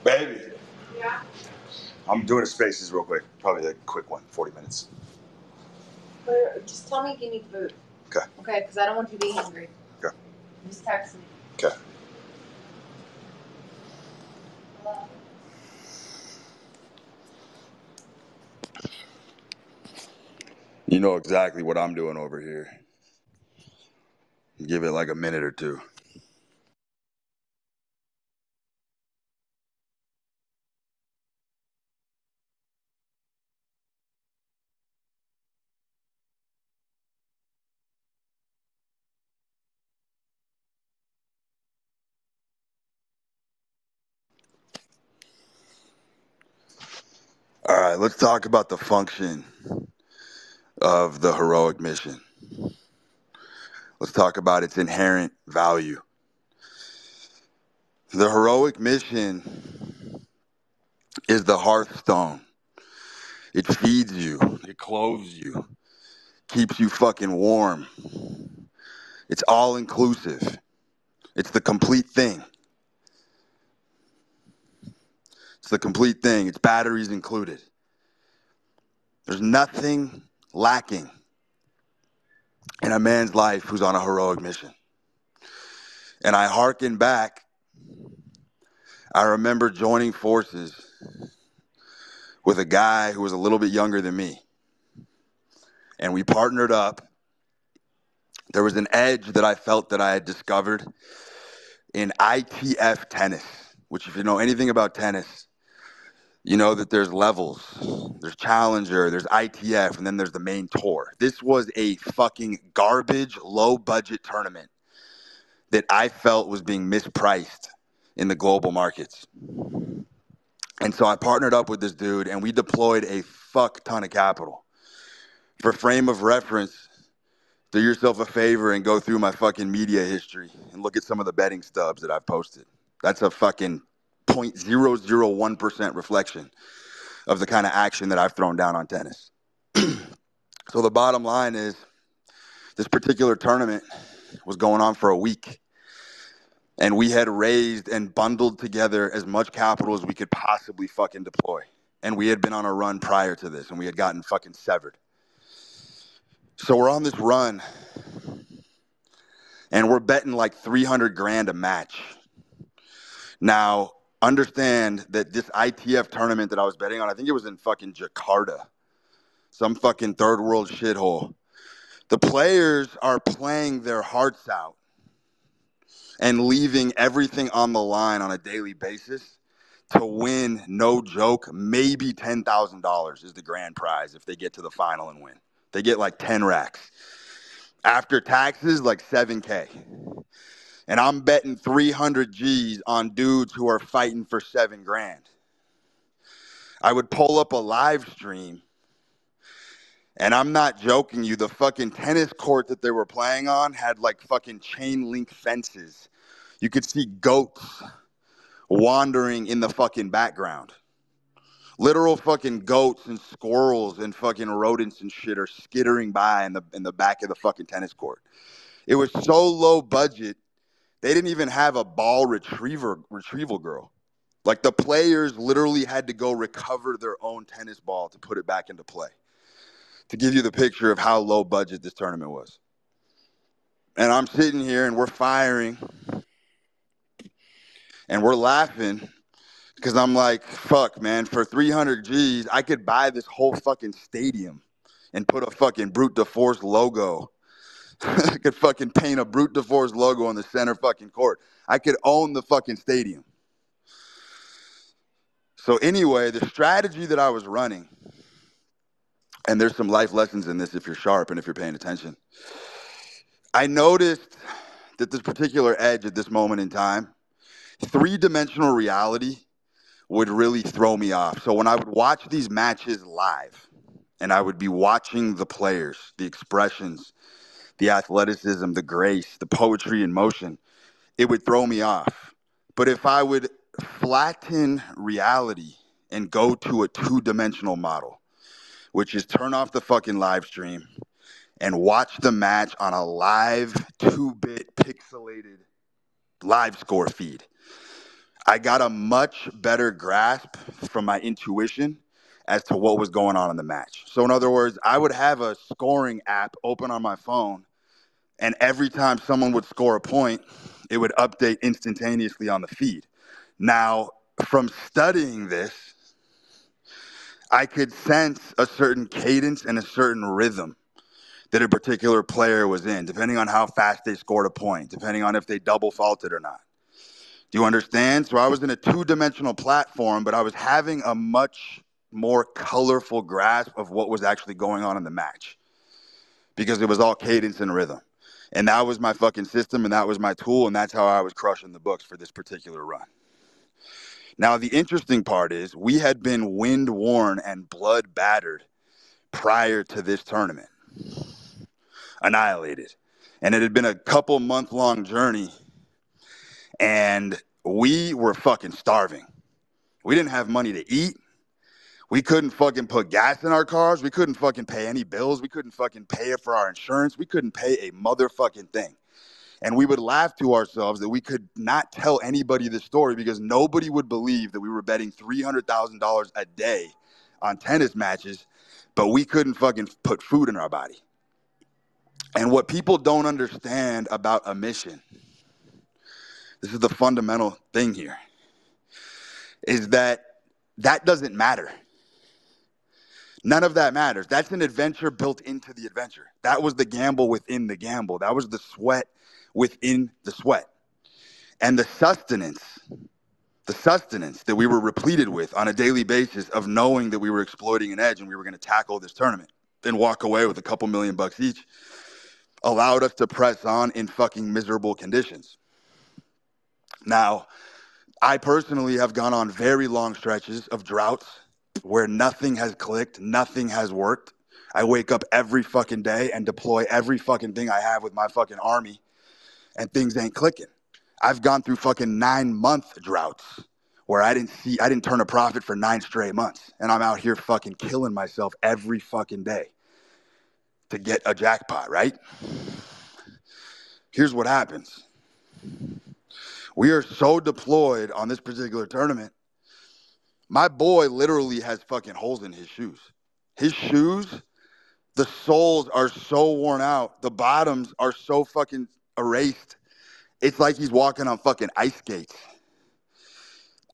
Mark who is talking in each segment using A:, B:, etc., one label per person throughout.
A: Baby.
B: Yeah.
A: I'm doing a spaces real quick. Probably a quick one, 40 minutes.
B: Just tell me if you need food.
A: Okay.
B: Okay, because I don't want you to be hungry.
A: Okay.
B: Just text me.
A: Okay.
B: Hello?
A: You know exactly what I'm doing over here. Give it like a minute or two. All right, let's talk about the function of the heroic mission. Let's talk about its inherent value. The heroic mission is the hearthstone. It feeds you, it clothes you, keeps you fucking warm. It's all inclusive. It's the complete thing. It's the complete thing. It's batteries included. There's nothing lacking in a man's life who's on a heroic mission. And I hearken back. I remember joining forces with a guy who was a little bit younger than me. And we partnered up. There was an edge that I felt that I had discovered in ITF tennis, which if you know anything about tennis, you know that there's levels. There's Challenger, there's ITF, and then there's the main tour. This was a fucking garbage, low-budget tournament that I felt was being mispriced in the global markets. And so I partnered up with this dude, and we deployed a fuck ton of capital. For frame of reference, do yourself a favor and go through my fucking media history and look at some of the betting stubs that I've posted. That's a fucking 0.001% reflection of the kind of action that I've thrown down on tennis. So the bottom line is this particular tournament was going on for a week. And we had raised and bundled together as much capital as we could possibly fucking deploy. And we had been on a run prior to this, and we had gotten fucking severed. So we're on this run, and we're betting like 300 grand a match. Now, understand that this ITF tournament that I was betting on, I think it was in fucking Jakarta, some fucking third world shithole. The players are playing their hearts out and leaving everything on the line on a daily basis to win, no joke, maybe $10,000 is the grand prize if they get to the final and win. They get like 10 racks. After taxes, like 7K. And I'm betting 300 G's on dudes who are fighting for 7 grand. I would pull up a live stream, and I'm not joking you, the fucking tennis court that they were playing on had like fucking chain link fences. You could see goats wandering in the fucking background. Literal fucking goats and squirrels and fucking rodents and shit are skittering by in the back of the fucking tennis court. It was so low budget, they didn't even have a ball retrieval girl. Like the players literally had to go recover their own tennis ball to put it back into play. To give you the picture of how low budget this tournament was. And I'm sitting here and we're firing and we're laughing because I'm like, fuck, man, for 300 G's, I could buy this whole fucking stadium and put a fucking Brute de Force logo. I could fucking paint a Brute de Force logo on the center fucking court. I could own the fucking stadium. So anyway, the strategy that I was running, and there's some life lessons in this if you're sharp and if you're paying attention. I noticed that this particular edge at this moment in time, three-dimensional reality would really throw me off. So when I would watch these matches live and I would be watching the players, the expressions, the athleticism, the grace, the poetry in motion, it would throw me off. But if I would flatten reality and go to a two-dimensional model, which is turn off the fucking live stream and watch the match on a live 2-bit pixelated live score feed, I got a much better grasp from my intuition as to what was going on in the match. So in other words, I would have a scoring app open on my phone, and every time someone would score a point, it would update instantaneously on the feed. Now, from studying this, I could sense a certain cadence and a certain rhythm that a particular player was in, depending on how fast they scored a point, depending on if they double faulted or not. Do you understand? So I was in a two-dimensional platform, but I was having a much more colorful grasp of what was actually going on in the match because it was all cadence and rhythm. And that was my fucking system, and that was my tool, and that's how I was crushing the books for this particular run. Now, the interesting part is we had been wind-worn and blood-battered prior to this tournament. Annihilated. And it had been a couple month-long journey, and we were fucking starving. We didn't have money to eat. We couldn't fucking put gas in our cars. We couldn't fucking pay any bills. We couldn't fucking pay for our insurance. We couldn't pay a motherfucking thing. And we would laugh to ourselves that we could not tell anybody this story because nobody would believe that we were betting $300,000 a day on tennis matches, but we couldn't fucking put food in our body. And what people don't understand about a mission, this is the fundamental thing here, is that doesn't matter. None of that matters. That's an adventure built into the adventure. That was the gamble within the gamble. That was the sweat within the sweat. And the sustenance that we were repleted with on a daily basis of knowing that we were exploiting an edge and we were going to tackle this tournament and walk away with a couple $1,000,000 each allowed us to press on in fucking miserable conditions. Now, I personally have gone on very long stretches of droughts where nothing has clicked, nothing has worked. I wake up every fucking day and deploy every fucking thing I have with my fucking army, and things ain't clicking. I've gone through fucking 9-month droughts where I didn't turn a profit for 9 straight months, and I'm out here fucking killing myself every fucking day to get a jackpot, right? Here's what happens. We are so deployed on this particular tournament. My boy literally has fucking holes in his shoes. His shoes, the soles are so worn out. The bottoms are so fucking erased. It's like he's walking on fucking ice skates.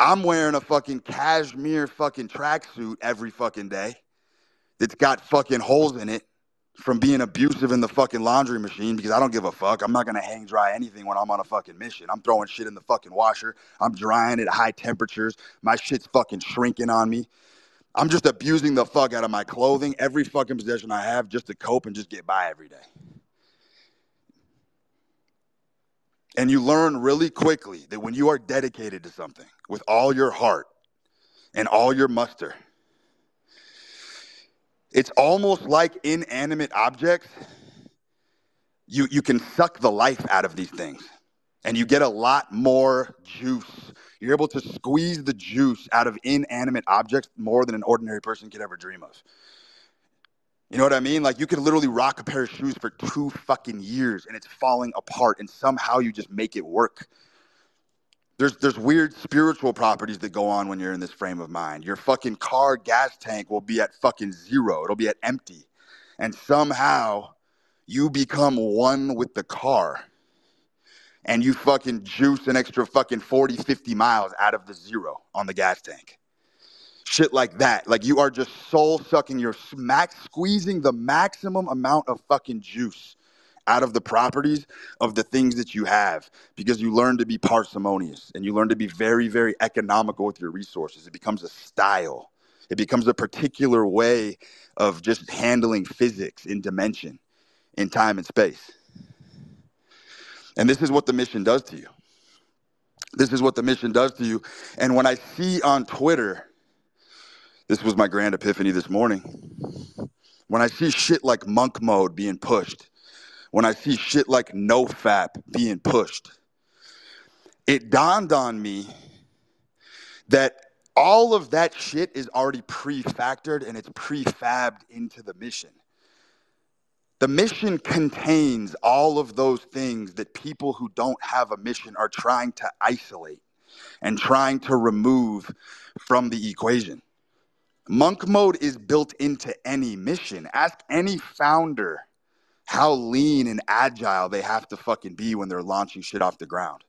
A: I'm wearing a fucking cashmere fucking tracksuit every fucking day that's got fucking holes in it from being abusive in the fucking laundry machine because I don't give a fuck. I'm not going to hang dry anything when I'm on a fucking mission. I'm throwing shit in the fucking washer. I'm drying it at high temperatures. My shit's fucking shrinking on me. I'm just abusing the fuck out of my clothing, every fucking possession I have just to cope and just get by every day. And you learn really quickly that when you are dedicated to something with all your heart and all your muster, it's almost like inanimate objects. You can suck the life out of these things and you get a lot more juice. You're able to squeeze the juice out of inanimate objects more than an ordinary person could ever dream of. You know what I mean? Like you could literally rock a pair of shoes for 2 fucking years and it's falling apart and somehow you just make it work. There's weird spiritual properties that go on when you're in this frame of mind. Your fucking car gas tank will be at fucking 0. It'll be at empty. And somehow you become one with the car. And you fucking juice an extra fucking 40, 50 miles out of the 0 on the gas tank. Shit like that. Like you are just soul sucking. You're squeezing the maximum amount of fucking juice out of the properties of the things that you have because you learn to be parsimonious and you learn to be very, very economical with your resources. It becomes a style. It becomes a particular way of just handling physics in dimension, in time and space. And this is what the mission does to you. This is what the mission does to you. And when I see on Twitter, this was my grand epiphany this morning, when I see shit like monk mode being pushed, when I see shit like nofap being pushed, it dawned on me that all of that shit is already pre-factored and it's prefabbed into the mission. The mission contains all of those things that people who don't have a mission are trying to isolate. and trying to remove from the equation. Monk mode is built into any mission. Ask any founder how lean and agile they have to fucking be when they're launching shit off the ground,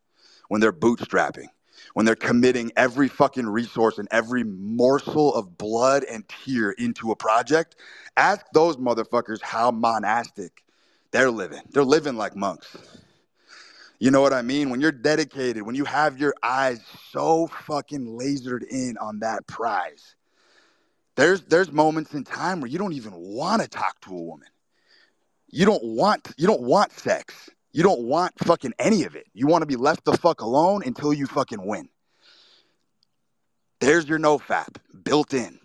A: when they're bootstrapping, when they're committing every fucking resource and every morsel of blood and tear into a project. Ask those motherfuckers how monastic they're living. They're living like monks. You know what I mean? When you're dedicated, when you have your eyes so fucking lasered in on that prize, there's moments in time where you don't even want to talk to a woman. You don't want sex. You don't want fucking any of it. You want to be left the fuck alone until you fucking win. There's your nofap built in.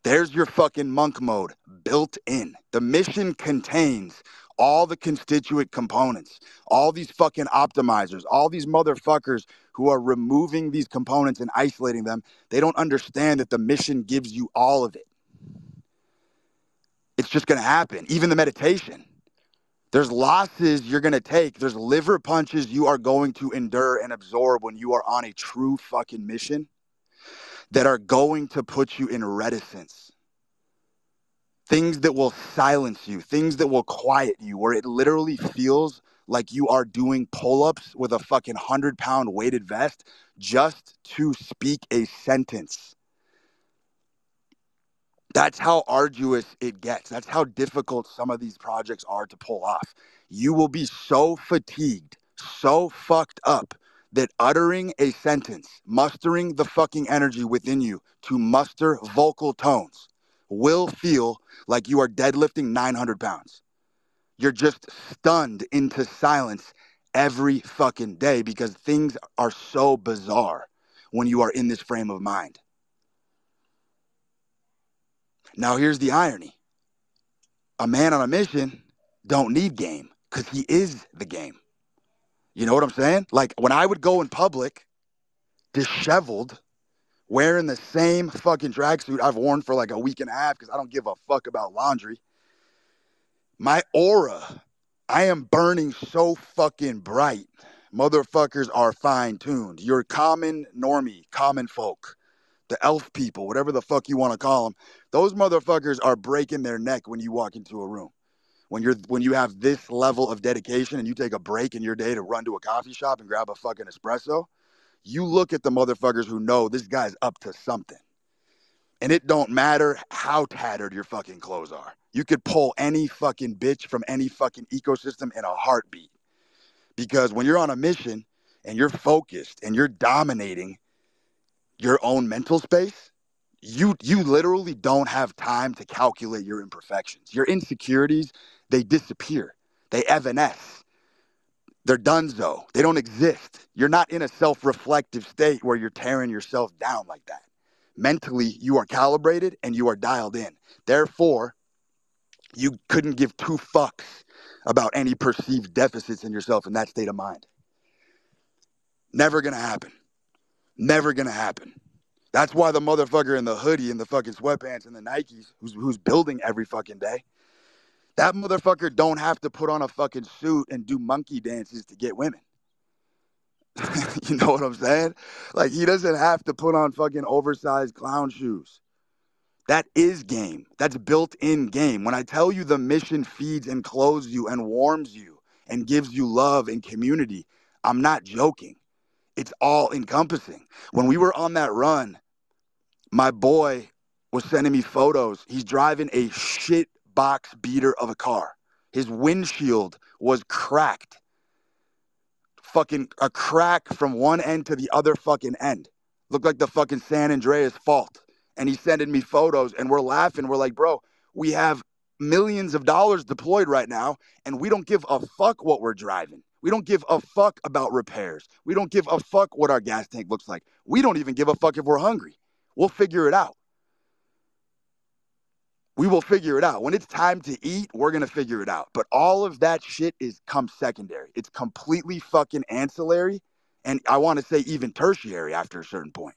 A: There's your fucking monk mode built in. The mission contains all the constituent components, all these fucking optimizers, all these motherfuckers who are removing these components and isolating them. They don't understand that the mission gives you all of it. It's just going to happen. Even the meditation. There's losses you're going to take. There's liver punches you are going to endure and absorb when you are on a true fucking mission that are going to put you in reticence. Things that will silence you, things that will quiet you, where it literally feels like you are doing pull-ups with a fucking 100-pound weighted vest just to speak a sentence. That's how arduous it gets. That's how difficult some of these projects are to pull off. You will be so fatigued, so fucked up that uttering a sentence, mustering the fucking energy within you to muster vocal tones will feel like you are deadlifting 900 pounds. You're just stunned into silence every fucking day because things are so bizarre when you are in this frame of mind. Now, here's the irony. A man on a mission don't need game because he is the game. You know what I'm saying? Like when I would go in public, disheveled, wearing the same fucking tracksuit I've worn for like a week and a half because I don't give a fuck about laundry. My aura, I am burning so fucking bright. Motherfuckers are fine-tuned. Your common normie, common folk, the elf people, whatever the fuck you want to call them, those motherfuckers are breaking their neck when you walk into a room. When you have this level of dedication and you take a break in your day to run to a coffee shop and grab a fucking espresso, you look at the motherfuckers who know this guy's up to something. And it don't matter how tattered your fucking clothes are. You could pull any fucking bitch from any fucking ecosystem in a heartbeat. Because when you're on a mission and you're focused and you're dominating your own mental space, you literally don't have time to calculate your imperfections. Your insecurities, they disappear. They evanesce. They're donezo. They don't exist. You're not in a self-reflective state where you're tearing yourself down like that. Mentally, you are calibrated and you are dialed in. Therefore, you couldn't give two fucks about any perceived deficits in yourself in that state of mind. Never gonna happen. Never gonna happen. That's why the motherfucker in the hoodie and the fucking sweatpants and the Nikes who's building every fucking day, that motherfucker don't have to put on a fucking suit and do monkey dances to get women. You know what I'm saying? Like, he doesn't have to put on fucking oversized clown shoes. That is game. That's built-in game. When I tell you the mission feeds and clothes you and warms you and gives you love and community, I'm not joking. It's all encompassing. When we were on that run, my boy was sending me photos. He's driving a shit box beater of a car. His windshield was cracked. Fucking a crack from one end to the other fucking end. Looked like the fucking San Andreas fault. And he's sending me photos and we're laughing. We're like, bro, we have millions of dollars deployed right now and we don't give a fuck what we're driving. We don't give a fuck about repairs. We don't give a fuck what our gas tank looks like. We don't even give a fuck if we're hungry. We'll figure it out. We will figure it out. When it's time to eat, we're going to figure it out. But all of that shit comes secondary. It's completely fucking ancillary. And I want to say even tertiary after a certain point.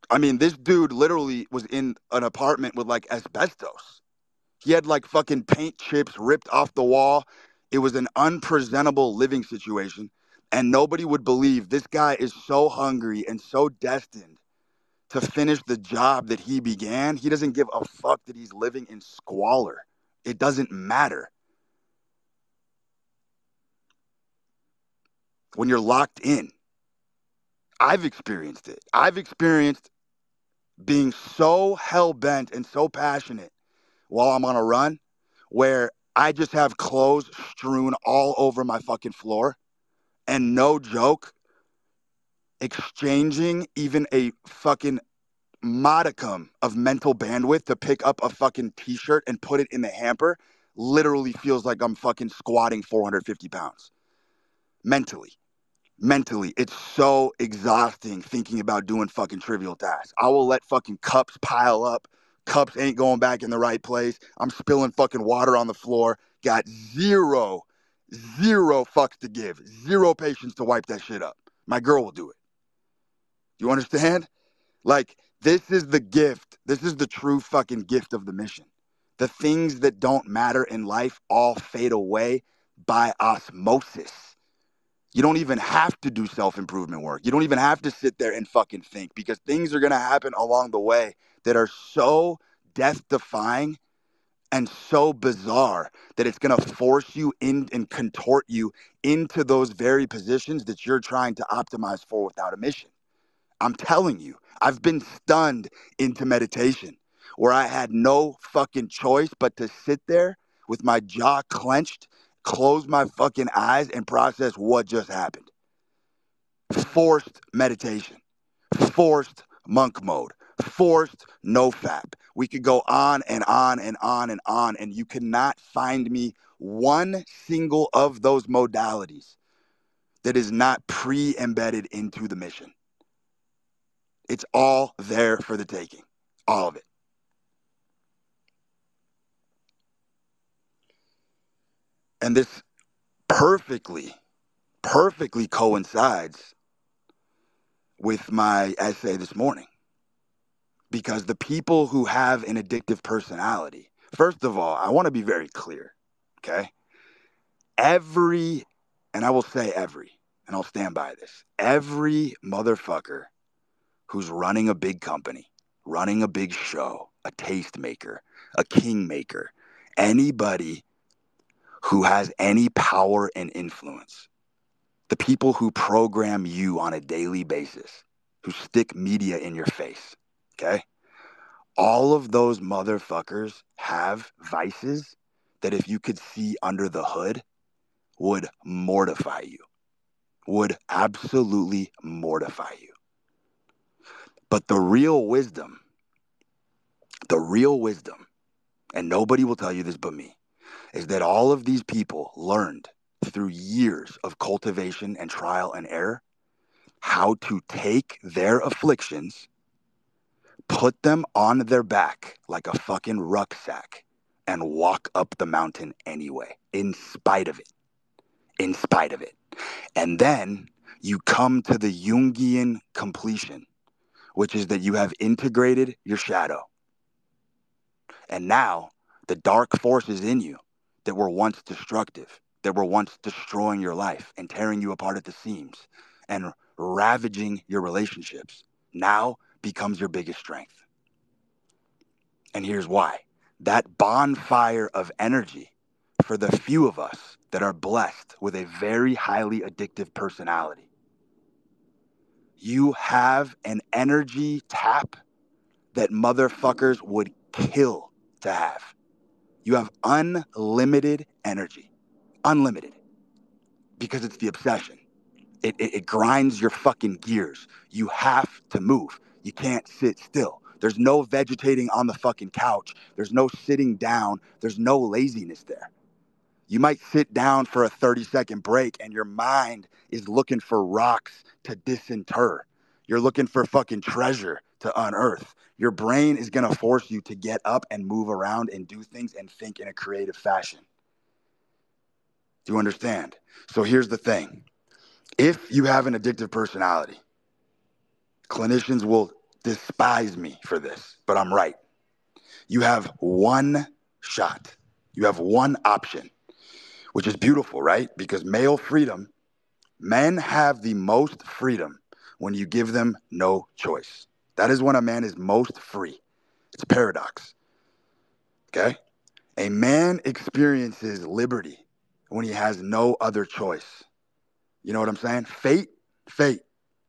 A: I mean, this dude literally was in an apartment with like asbestos. He had like fucking paint chips ripped off the wall. It was an unpresentable living situation. And nobody would believe this guy is so hungry and so destined to finish the job that he began. He doesn't give a fuck that he's living in squalor. It doesn't matter. When you're locked in, I've experienced it. I've experienced being so hell-bent and so passionate while I'm on a run where I just have clothes strewn all over my fucking floor, and no joke, exchanging even a fucking modicum of mental bandwidth to pick up a fucking t-shirt and put it in the hamper literally feels like I'm fucking squatting 450 pounds. Mentally, it's so exhausting thinking about doing fucking trivial tasks. I will let fucking cups pile up. Cups ain't going back in the right place. I'm spilling fucking water on the floor. Got zero fucks to give. Zero patience to wipe that shit up. My girl will do it. You understand? Like, this is the gift. This is the true fucking gift of the mission. The things that don't matter in life all fade away by osmosis. You don't even have to do self-improvement work. You don't even have to sit there and fucking think, because things are going to happen along the way that are so death-defying and so bizarre that it's going to force you in and contort you into those very positions that you're trying to optimize for without a mission. I'm telling you, I've been stunned into meditation where I had no fucking choice but to sit there with my jaw clenched, close my fucking eyes, and process what just happened. Forced meditation, forced monk mode, forced nofap. We could go on and on and on and on, and you cannot find me one single of those modalities that is not pre-embedded into the mission. It's all there for the taking. All of it. And this perfectly coincides with my essay this morning. Because the people who have an addictive personality, first of all, I want to be very clear, okay? And I will say every, and I'll stand by this, every motherfucker who's running a big company, running a big show, a tastemaker, a kingmaker, anybody who has any power and influence, the people who program you on a daily basis, who stick media in your face, okay? All of those motherfuckers have vices that if you could see under the hood would mortify you, would absolutely mortify you. But the real wisdom, and nobody will tell you this but me, is that all of these people learned through years of cultivation and trial and error how to take their afflictions, put them on their back like a fucking rucksack, and walk up the mountain anyway, in spite of it. And then you come to the Jungian completion, which is that you have integrated your shadow. And now the dark forces in you that were once destructive, that were once destroying your life and tearing you apart at the seams and ravaging your relationships, now becomes your biggest strength. And here's why. That bonfire of energy, for the few of us that are blessed with a very highly addictive personality, you have an energy tap that motherfuckers would kill to have. You have unlimited energy. Unlimited. Because it's the obsession. It grinds your fucking gears. You have to move. You can't sit still. There's no vegetating on the fucking couch. There's no sitting down. There's no laziness there. You might sit down for a 30-second break and your mind is looking for rocks to disinter. You're looking for fucking treasure to unearth. Your brain is going to force you to get up and move around and do things and think in a creative fashion. Do you understand? So here's the thing. If you have an addictive personality, clinicians will despise me for this, but I'm right. You have one shot. You have one option, which is beautiful, right? Because male freedom, men have the most freedom when you give them no choice. That is when a man is most free. It's a paradox. Okay? A man experiences liberty when he has no other choice. You know what I'm saying? Fate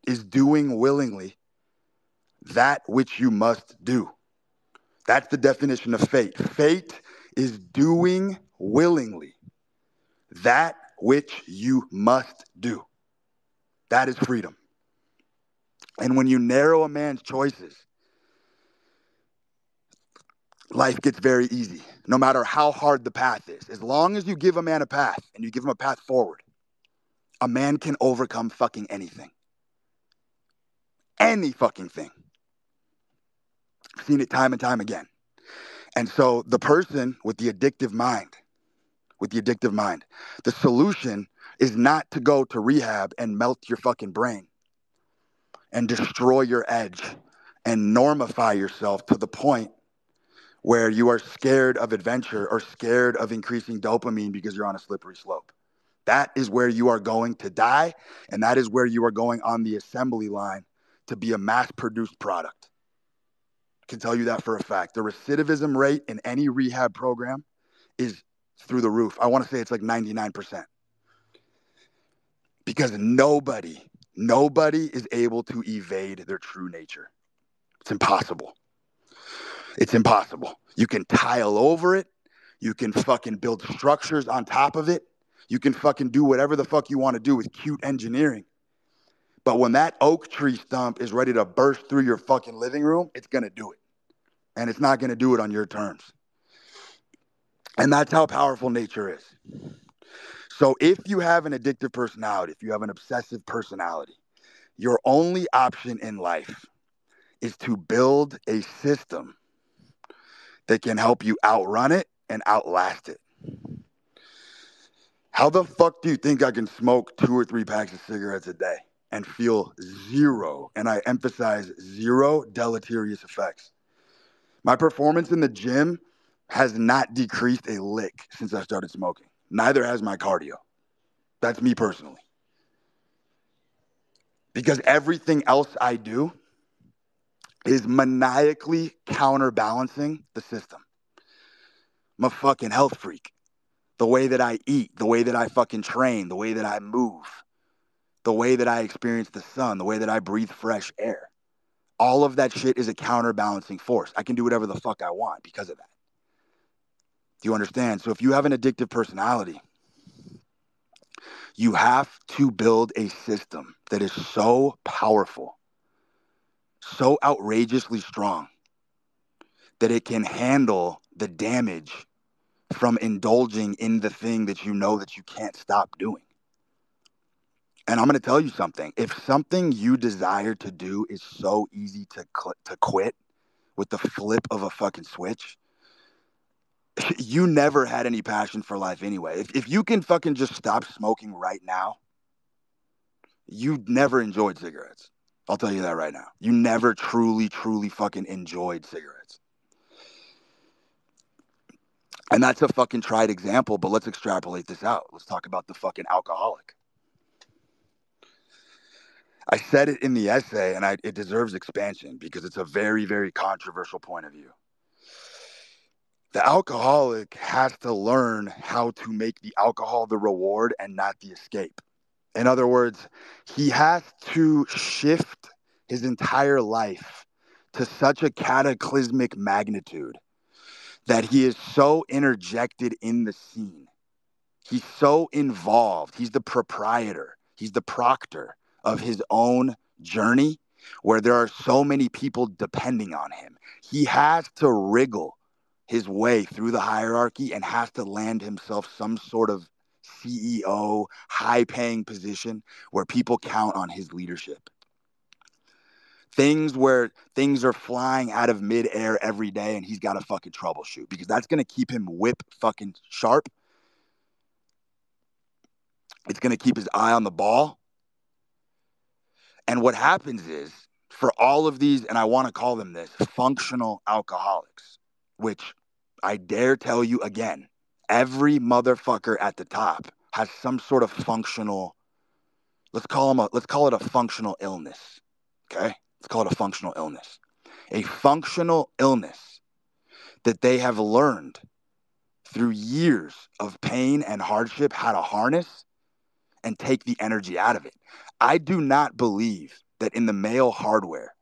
A: is doing willingly that which you must do. That's the definition of fate. Fate is doing willingly that which you must do. That is freedom. And when you narrow a man's choices, life gets very easy, no matter how hard the path is. As long as you give a man a path and you give him a path forward, a man can overcome fucking anything. Any fucking thing. I've seen it time and time again. And so the person with the addictive mind, the solution is not to go to rehab and melt your fucking brain and destroy your edge and normify yourself to the point where you are scared of adventure or scared of increasing dopamine because you're on a slippery slope. That is where you are going to die, and that is where you are going on the assembly line to be a mass-produced product. I can tell you that for a fact. The recidivism rate in any rehab program is through the roof. I want to say it's like 99%. Because nobody is able to evade their true nature. It's impossible. It's impossible. You can tile over it. You can fucking build structures on top of it. You can fucking do whatever the fuck you want to do with cute engineering. But when that oak tree stump is ready to burst through your fucking living room, it's going to do it. And it's not going to do it on your terms. And that's how powerful nature is. So if you have an addictive personality, if you have an obsessive personality, your only option in life is to build a system that can help you outrun it and outlast it. How the fuck do you think I can smoke 2 or 3 packs of cigarettes a day and feel zero, and I emphasize zero, deleterious effects? My performance in the gym has not decreased a lick since I started smoking. Neither has my cardio. That's me personally. Because everything else I do is maniacally counterbalancing the system. I'm a fucking health freak. The way that I eat, the way that I fucking train, the way that I move, the way that I experience the sun, the way that I breathe fresh air. All of that shit is a counterbalancing force. I can do whatever the fuck I want because of that. Do you understand? So if you have an addictive personality, you have to build a system that is so powerful, so outrageously strong, that it can handle the damage from indulging in the thing that you know that you can't stop doing. And I'm going to tell you something. If something you desire to do is so easy to quit with the flip of a fucking switch, you never had any passion for life anyway. If you can fucking just stop smoking right now, you never enjoyed cigarettes. I'll tell you that right now. You never truly fucking enjoyed cigarettes. And that's a fucking tried example, but let's extrapolate this out. Let's talk about the fucking alcoholic. I said it in the essay, and it deserves expansion because it's a very, very controversial point of view. The alcoholic has to learn how to make the alcohol the reward and not the escape. In other words, he has to shift his entire life to such a cataclysmic magnitude that he is so interjected in the scene. He's so involved. He's the proprietor. He's the proctor of his own journey where there are so many people depending on him. He has to wriggle his way through the hierarchy and has to land himself some sort of CEO, high-paying position where people count on his leadership. Things where things are flying out of midair every day and he's got to fucking troubleshoot because that's going to keep him whip fucking sharp. It's going to keep his eye on the ball. And what happens is, for all of these, and I want to call them this, functional alcoholics, which I dare tell you again, Every motherfucker at the top has some sort of functional, let's call it a functional illness. Okay? Let's call it a functional illness. A functional illness that they have learned through years of pain and hardship how to harness and take the energy out of it. I do not believe that in the male hardware,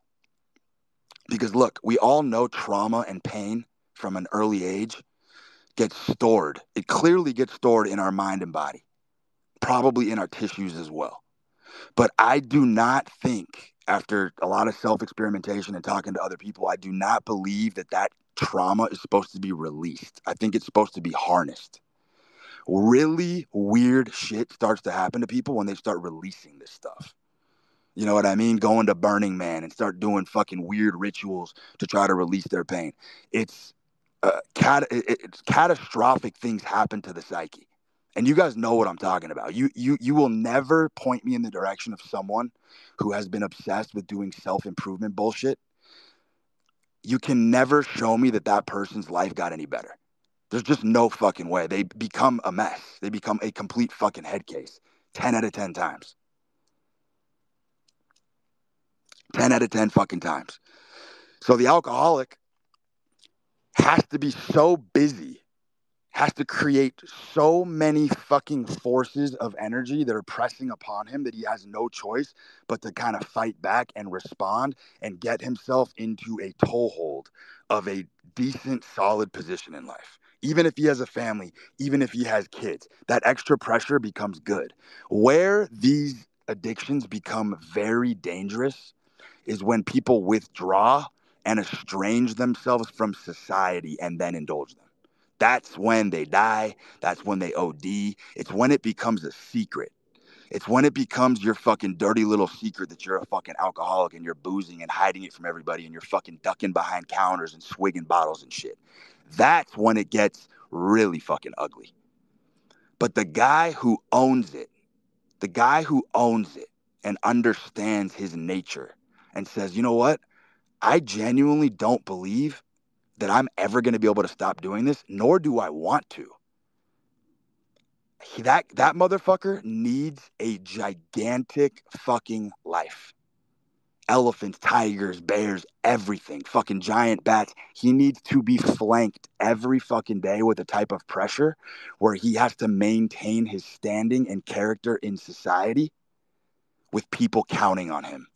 A: because look, we all know trauma and pain from an early age gets stored. It clearly gets stored in our mind and body, probably in our tissues as well. But I do not think, after a lot of self-experimentation and talking to other people, I do not believe that that trauma is supposed to be released. I think it's supposed to be harnessed. Really weird shit starts to happen to people when they start releasing this stuff. You know what I mean? Going to Burning Man and start doing fucking weird rituals to try to release their pain. It's it's catastrophic things happen to the psyche. And you guys know what I'm talking about. You will never point me in the direction of someone who has been obsessed with doing self-improvement bullshit. You can never show me that that person's life got any better. There's just no fucking way. They become a mess. They become a complete fucking headcase. 10 out of 10 times. 10 out of 10 fucking times. So the alcoholic has to be so busy, has to create so many fucking forces of energy that are pressing upon him that he has no choice but to kind of fight back and respond and get himself into a toehold of a decent, solid position in life. Even if he has a family, even if he has kids, that extra pressure becomes good. Where these addictions become very dangerous is when people withdraw and estrange themselves from society and then indulge them. That's when they die. That's when they OD. It's when it becomes a secret. It's when it becomes your fucking dirty little secret that you're a fucking alcoholic and you're boozing and hiding it from everybody and you're fucking ducking behind counters and swigging bottles and shit. That's when it gets really fucking ugly. But the guy who owns it, and understands his nature and says, you know what? I genuinely don't believe that I'm ever going to be able to stop doing this, nor do I want to. That motherfucker needs a gigantic fucking life. Elephants, tigers, bears, everything, fucking giant bats. He needs to be flanked every fucking day with a type of pressure where he has to maintain his standing and character in society with people counting on him.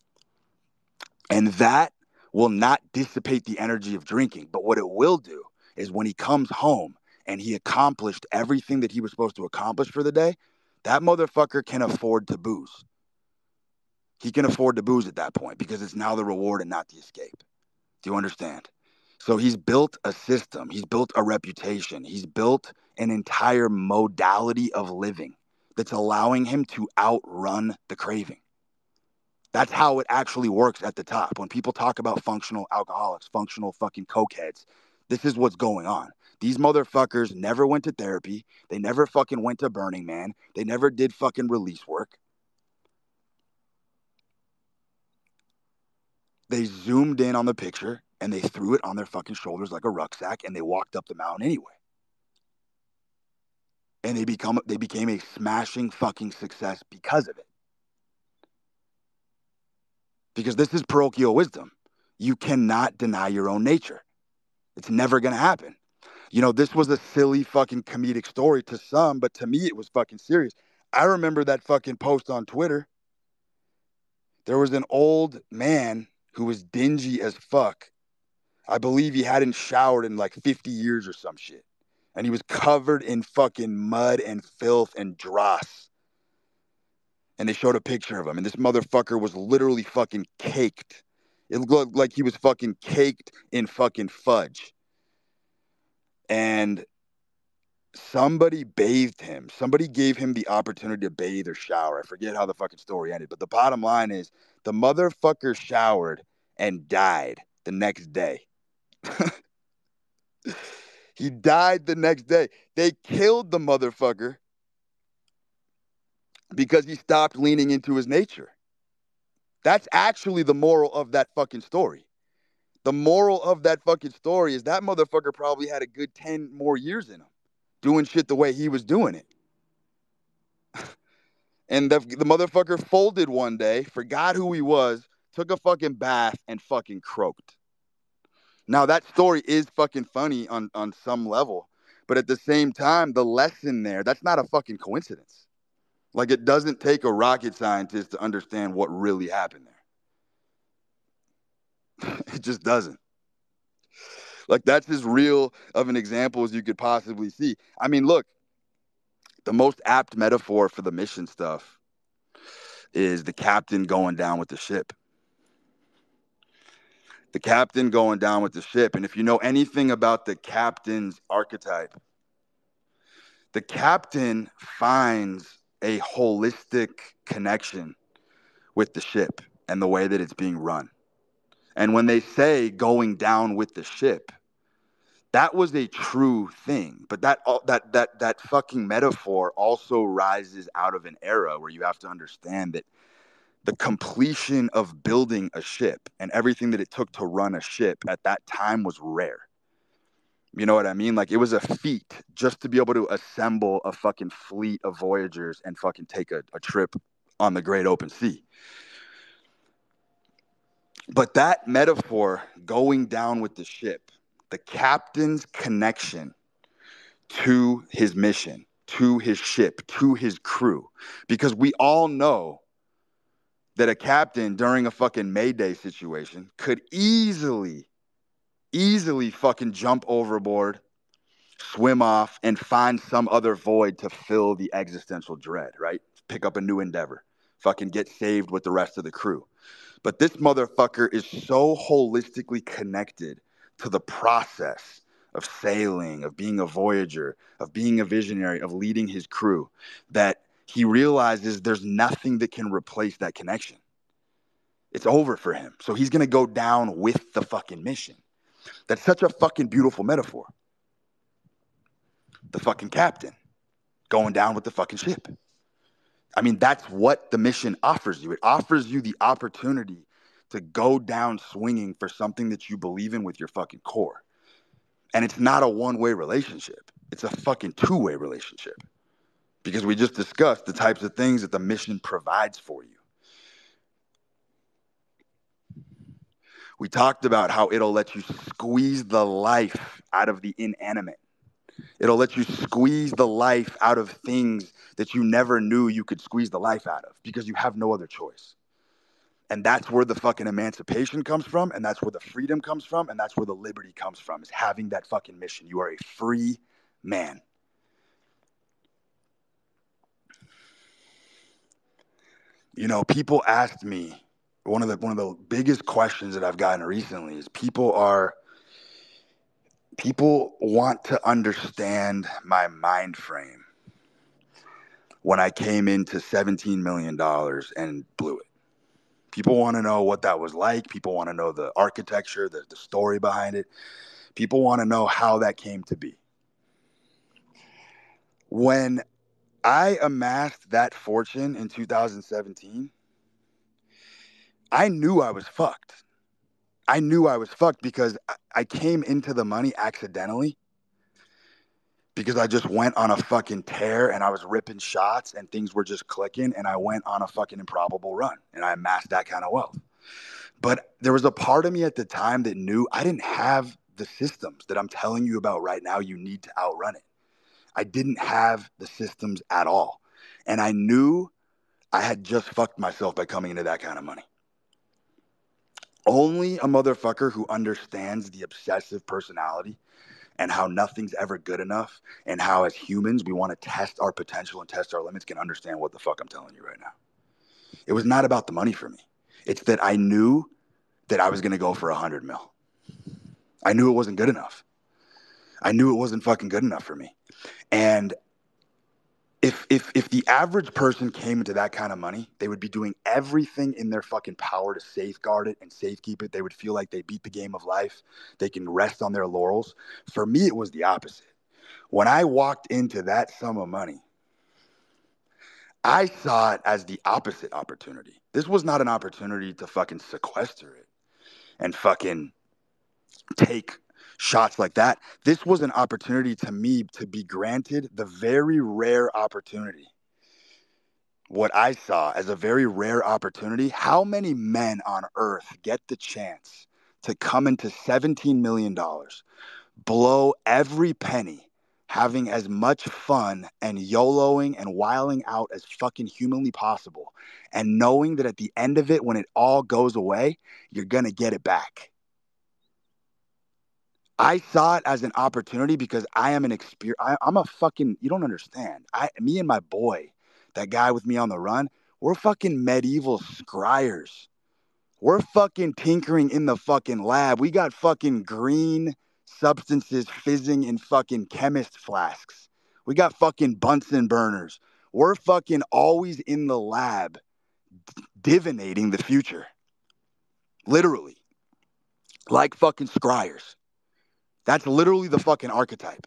A: And that will not dissipate the energy of drinking. But what it will do is when he comes home and he accomplished everything that he was supposed to accomplish for the day, that motherfucker can afford to booze. He can afford to booze at that point because it's now the reward and not the escape. Do you understand? So he's built a system. He's built a reputation. He's built an entire modality of living that's allowing him to outrun the craving. That's how it actually works at the top. When people talk about functional alcoholics, functional fucking cokeheads, this is what's going on. These motherfuckers never went to therapy. They never fucking went to Burning Man. They never did fucking release work. They zoomed in on the picture and they threw it on their fucking shoulders like a rucksack and they walked up the mountain anyway. And they became a smashing fucking success because of it. Because this is parochial wisdom. You cannot deny your own nature. It's never going to happen. You know, this was a silly fucking comedic story to some, but to me it was fucking serious. I remember that fucking post on Twitter. There was an old man who was dingy as fuck. I believe he hadn't showered in like 50 years or some shit. And he was covered in fucking mud and filth and dross. And they showed a picture of him. And this motherfucker was literally fucking caked. It looked like he was fucking caked in fucking fudge. And somebody bathed him. Somebody gave him the opportunity to bathe or shower. I forget how the fucking story ended. But the bottom line is the motherfucker showered and died the next day. He died the next day. They killed the motherfucker because he stopped leaning into his nature. That's actually the moral of that fucking story. The moral of that fucking story is that motherfucker probably had a good 10 more years in him. doing shit the way he was doing it. And the motherfucker folded one day, forgot who he was, took a fucking bath, and fucking croaked. Now, that story is fucking funny on some level. But at the same time, the lesson there, that's not a fucking coincidence. Like, it doesn't take a rocket scientist to understand what really happened there. It just doesn't. Like, that's as real of an example as you could possibly see. I mean, look, the most apt metaphor for the mission stuff is the captain going down with the ship. The captain going down with the ship. And if you know anything about the captain's archetype, the captain finds a holistic connection with the ship and the way that it's being run. And when they say going down with the ship, that was a true thing. But that fucking metaphor also rises out of an era where you have to understand that the completion of building a ship and everything that it took to run a ship at that time was rare. You know what I mean? Like, it was a feat just to be able to assemble a fucking fleet of voyagers and fucking take a trip on the great open sea. But that metaphor, going down with the ship, the captain's connection to his mission, to his ship, to his crew, because we all know that a captain during a fucking Mayday situation could easily fucking jump overboard, swim off, and find some other void to fill the existential dread, right? Pick up a new endeavor, fucking get saved with the rest of the crew. But this motherfucker is so holistically connected to the process of sailing, of being a voyager, of being a visionary, of leading his crew, that he realizes there's nothing that can replace that connection. It's over for him. So he's going to go down with the fucking mission. That's such a fucking beautiful metaphor. The fucking captain going down with the fucking ship. I mean, that's what the mission offers you. It offers you the opportunity to go down swinging for something that you believe in with your fucking core. And it's not a one-way relationship. It's a fucking two-way relationship. Because we just discussed the types of things that the mission provides for you. We talked about how it'll let you squeeze the life out of the inanimate. It'll let you squeeze the life out of things that you never knew you could squeeze the life out of because you have no other choice. And that's where the fucking emancipation comes from, and that's where the freedom comes from, and that's where the liberty comes from, is having that fucking mission. You are a free man. You know, people asked me, one of the biggest questions that I've gotten recently is people want to understand my mind frame when I came into $17 million and blew it. People want to know what that was like. People want to know the architecture, the story behind it. People want to know how that came to be. When I amassed that fortune in 2017, I knew I was fucked. I knew I was fucked because I came into the money accidentally, because I just went on a fucking tear and I was ripping shots and things were just clicking, and I went on a fucking improbable run and I amassed that kind of wealth. But there was a part of me at the time that knew I didn't have the systems that I'm telling you about right now. You need to outrun it. I didn't have the systems at all. And I knew I had just fucked myself by coming into that kind of money. Only a motherfucker who understands the obsessive personality and how nothing's ever good enough, and how as humans we want to test our potential and test our limits, can understand what the fuck I'm telling you right now. It was not about the money for me. It's that I knew that I was going to go for 100 mil. I knew it wasn't good enough. I knew it wasn't fucking good enough for me. And if the average person came into that kind of money, they would be doing everything in their fucking power to safeguard it and safekeep it. They would feel like they beat the game of life. They can rest on their laurels. For me, it was the opposite. When I walked into that sum of money, I saw it as the opposite opportunity. This was not an opportunity to fucking sequester it and fucking take shots like that. This was an opportunity to me to be granted the very rare opportunity. What I saw as a very rare opportunity. How many men on earth get the chance to come into $17 million, blow every penny, having as much fun and YOLOing and wiling out as fucking humanly possible, and knowing that at the end of it, when it all goes away, you're going to get it back? I saw it as an opportunity because I am an experience. I'm a fucking, you don't understand. Me and my boy, that guy with me on the run, we're fucking medieval scryers. We're fucking tinkering in the fucking lab. We got fucking green substances fizzing in fucking chemist flasks. We got fucking Bunsen burners. We're fucking always in the lab divinating the future. Literally. Like fucking scryers. That's literally the fucking archetype.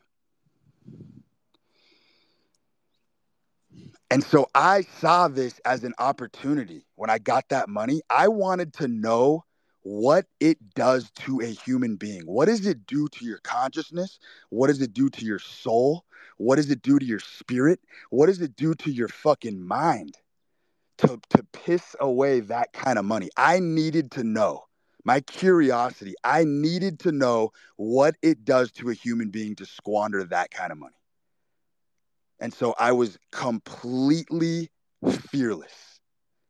A: And so I saw this as an opportunity when I got that money. I wanted to know what it does to a human being. What does it do to your consciousness? What does it do to your soul? What does it do to your spirit? What does it do to your fucking mind to piss away that kind of money? I needed to know. My curiosity, I needed to know what it does to a human being to squander that kind of money. And so I was completely fearless,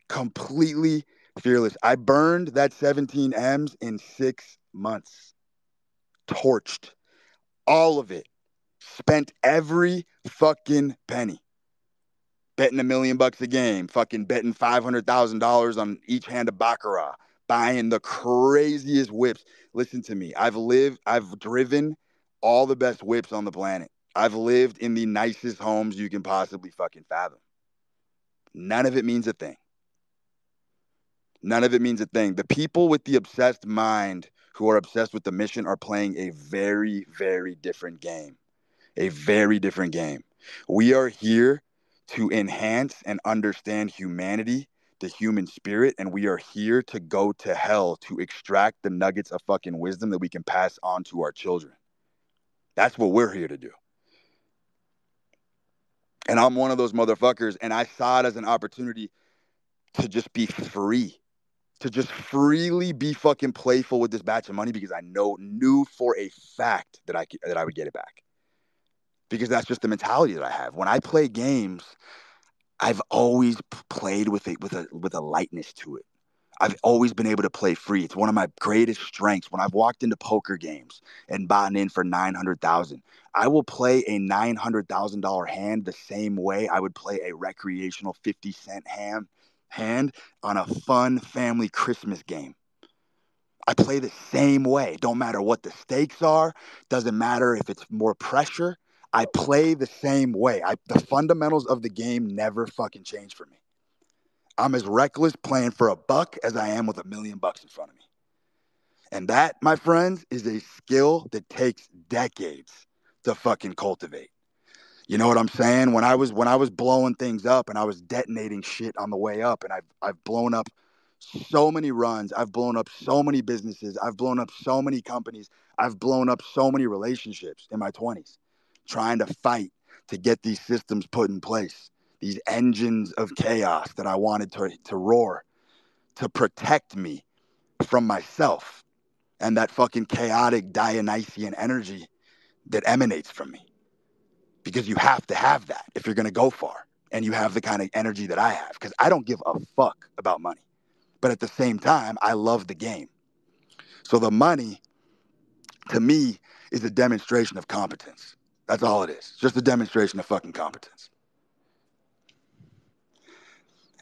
A: completely fearless. I burned that 17 M's in 6 months, torched all of it, spent every fucking penny, betting $1 million a game, fucking betting $500,000 on each hand of baccarat, buying the craziest whips. Listen to me. I've driven all the best whips on the planet. I've lived in the nicest homes you can possibly fucking fathom. None of it means a thing. None of it means a thing. The people with the obsessed mind who are obsessed with the mission are playing a very, very different game. A very different game. We are here to enhance and understand humanity, the human spirit, and we are here to go to hell to extract the nuggets of fucking wisdom that we can pass on to our children. That's what we're here to do. And I'm one of those motherfuckers, and I saw it as an opportunity to just be free, to just freely be fucking playful with this batch of money because I knew for a fact that I would get it back. Because that's just the mentality that I have. When I play games, I've always played with a lightness to it. I've always been able to play free. It's one of my greatest strengths. When I've walked into poker games and bought in for $900,000, I will play a $900,000 hand the same way I would play a recreational 50-cent hand on a fun family Christmas game. I play the same way. Don't matter what the stakes are. Doesn't matter if it's more pressure. I play the same way. The fundamentals of the game never fucking change for me. I'm as reckless playing for $1 as I am with $1 million in front of me. And that, my friends, is a skill that takes decades to fucking cultivate. You know what I'm saying? When I was blowing things up and I was detonating shit on the way up, and I've blown up so many runs, I've blown up so many businesses, I've blown up so many companies, I've blown up so many relationships in my 20s, trying to fight to get these systems put in place. These engines of chaos that I wanted to roar, to protect me from myself and that fucking chaotic Dionysian energy that emanates from me. Because you have to have that if you're going to go far. And you have the kind of energy that I have. Because I don't give a fuck about money. But at the same time, I love the game. So the money, to me, is a demonstration of competence. That's all it is. Just a demonstration of fucking competence.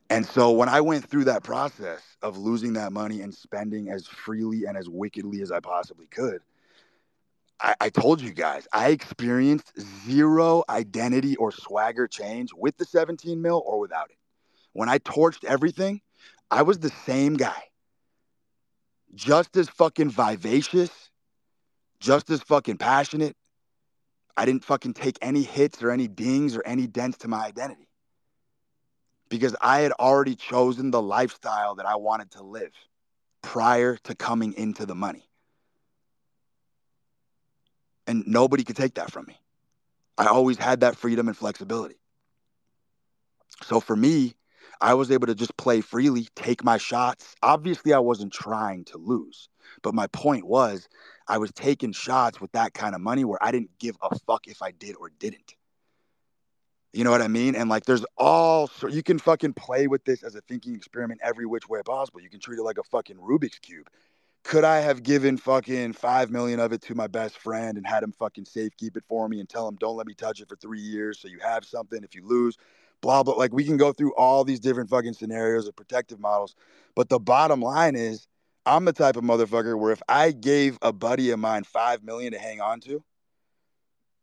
A: And so when I went through that process of losing that money and spending as freely and as wickedly as I possibly could, I told you guys, I experienced zero identity or swagger change with the 17 mil or without it. When I torched everything, I was the same guy. Just as fucking vivacious, just as fucking passionate. I didn't fucking take any hits or any dings or any dents to my identity. Because I had already chosen the lifestyle that I wanted to live prior to coming into the money. And nobody could take that from me. I always had that freedom and flexibility. So for me, I was able to just play freely, take my shots. Obviously, I wasn't trying to lose. But my point was, I was taking shots with that kind of money where I didn't give a fuck if I did or didn't. You know what I mean? And like, there's all you can fucking play with this as a thinking experiment every which way possible. You can treat it like a fucking Rubik's Cube. Could I have given fucking 5 million of it to my best friend and had him fucking safe keep it for me and tell him, don't let me touch it for 3 years so you have something if you lose, blah, blah. Like, we can go through all these different fucking scenarios of protective models. But the bottom line is, I'm the type of motherfucker where if I gave a buddy of mine 5 million to hang on to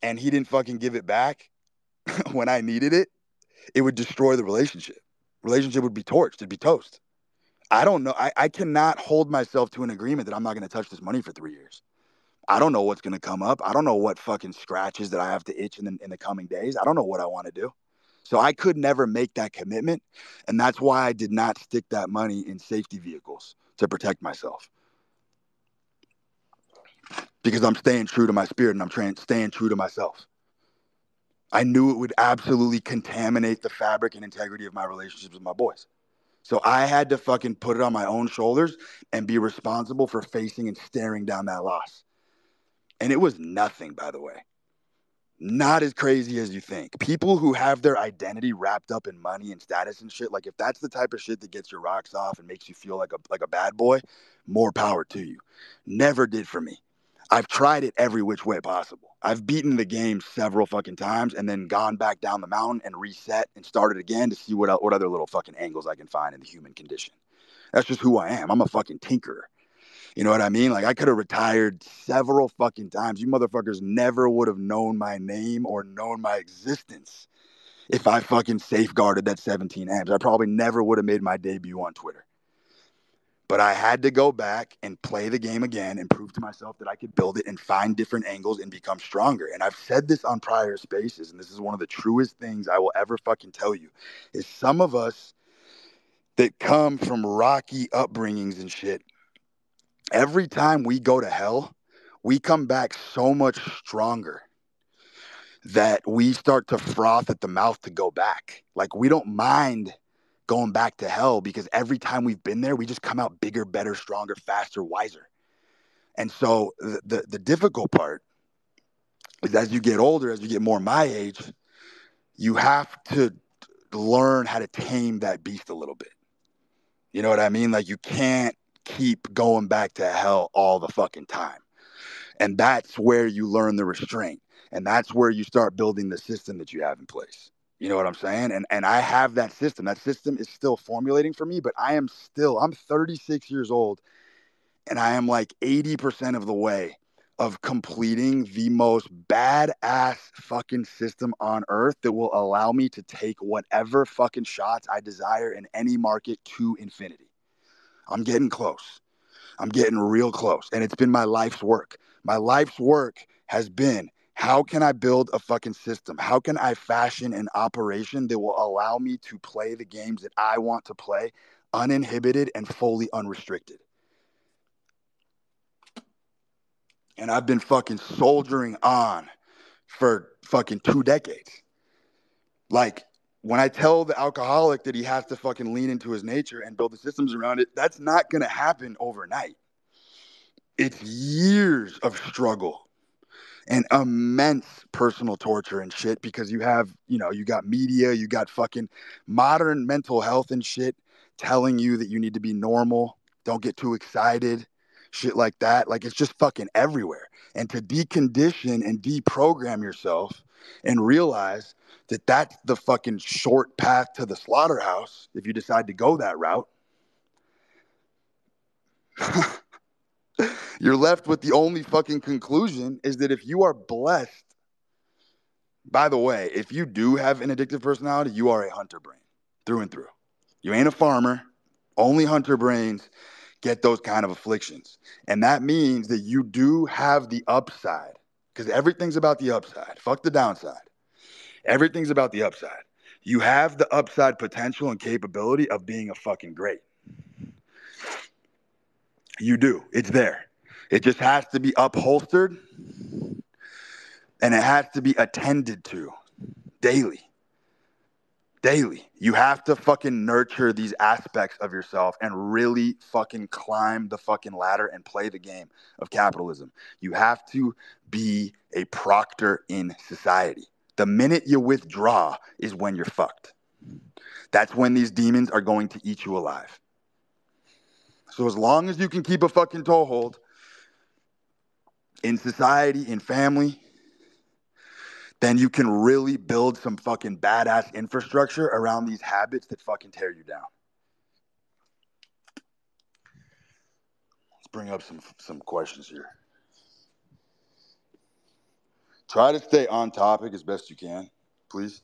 A: and he didn't fucking give it back when I needed it, it would destroy the relationship. Relationship would be torched. It'd be toast. I don't know. I cannot hold myself to an agreement that I'm not going to touch this money for 3 years. I don't know what's going to come up. I don't know what fucking scratches that I have to itch in the coming days. I don't know what I want to do. So I could never make that commitment. And that's why I did not stick that money in safety vehicles to protect myself. Because I'm staying true to my spirit and I'm staying true to myself. I knew it would absolutely contaminate the fabric and integrity of my relationships with my boys. So I had to fucking put it on my own shoulders and be responsible for facing and staring down that loss. And it was nothing, by the way. Not as crazy as you think. People who have their identity wrapped up in money and status and shit, like if that's the type of shit that gets your rocks off and makes you feel like a bad boy, more power to you. Never did for me. I've tried it every which way possible. I've beaten the game several fucking times and then gone back down the mountain and reset and started again to see what other little fucking angles I can find in the human condition. That's just who I am. I'm a fucking tinkerer. You know what I mean? Like, I could have retired several fucking times. You motherfuckers never would have known my name or known my existence if I fucking safeguarded that 17 amps. I probably never would have made my debut on Twitter. But I had to go back and play the game again and prove to myself that I could build it and find different angles and become stronger. And I've said this on prior spaces, and this is one of the truest things I will ever fucking tell you, is some of us that come from rocky upbringings and shit, every time we go to hell, we come back so much stronger that we start to froth at the mouth to go back. Like, we don't mind going back to hell because every time we've been there, we just come out bigger, better, stronger, faster, wiser. And so the difficult part is, as you get older, as you get more my age, you have to learn how to tame that beast a little bit. You know what I mean? Like, you can't keep going back to hell all the fucking time. And that's where you learn the restraint. And that's where you start building the system that you have in place. You know what I'm saying? And I have that system. That system is still formulating for me, but I'm 36 years old, and I am like 80% of the way of completing the most badass fucking system on earth that will allow me to take whatever fucking shots I desire in any market to infinity. I'm getting close. I'm getting real close. And it's been my life's work. My life's work has been, how can I build a fucking system? How can I fashion an operation that will allow me to play the games that I want to play uninhibited and fully unrestricted? And I've been fucking soldiering on for fucking 2 decades. Like, when I tell the alcoholic that he has to fucking lean into his nature and build the systems around it, that's not going to happen overnight. It's years of struggle and immense personal torture and shit, because you got media, you got fucking modern mental health and shit telling you that you need to be normal, don't get too excited, shit like that. Like, it's just fucking everywhere. And to decondition and deprogram yourself and realize that that's the fucking short path to the slaughterhouse if you decide to go that route. You're left with the only fucking conclusion is that if you are blessed, by the way, if you do have an addictive personality, you are a hunter brain through and through. You ain't a farmer. Only hunter brains get those kind of afflictions. And that means that you do have the upside, because everything's about the upside. Fuck the downside. Everything's about the upside. You have the upside potential and capability of being a fucking great. You do. It's there. It just has to be upholstered And it has to be attended to daily. Daily. You have to fucking nurture these aspects of yourself and really fucking climb the fucking ladder and play the game of capitalism. You have to be a proctor in society. The minute you withdraw is when you're fucked. That's when these demons are going to eat you alive. So as long as you can keep a fucking toehold in society, in family, then you can really build some fucking badass infrastructure around these habits that fucking tear you down. Let's bring up some questions here. Try to stay on topic as best you can, please.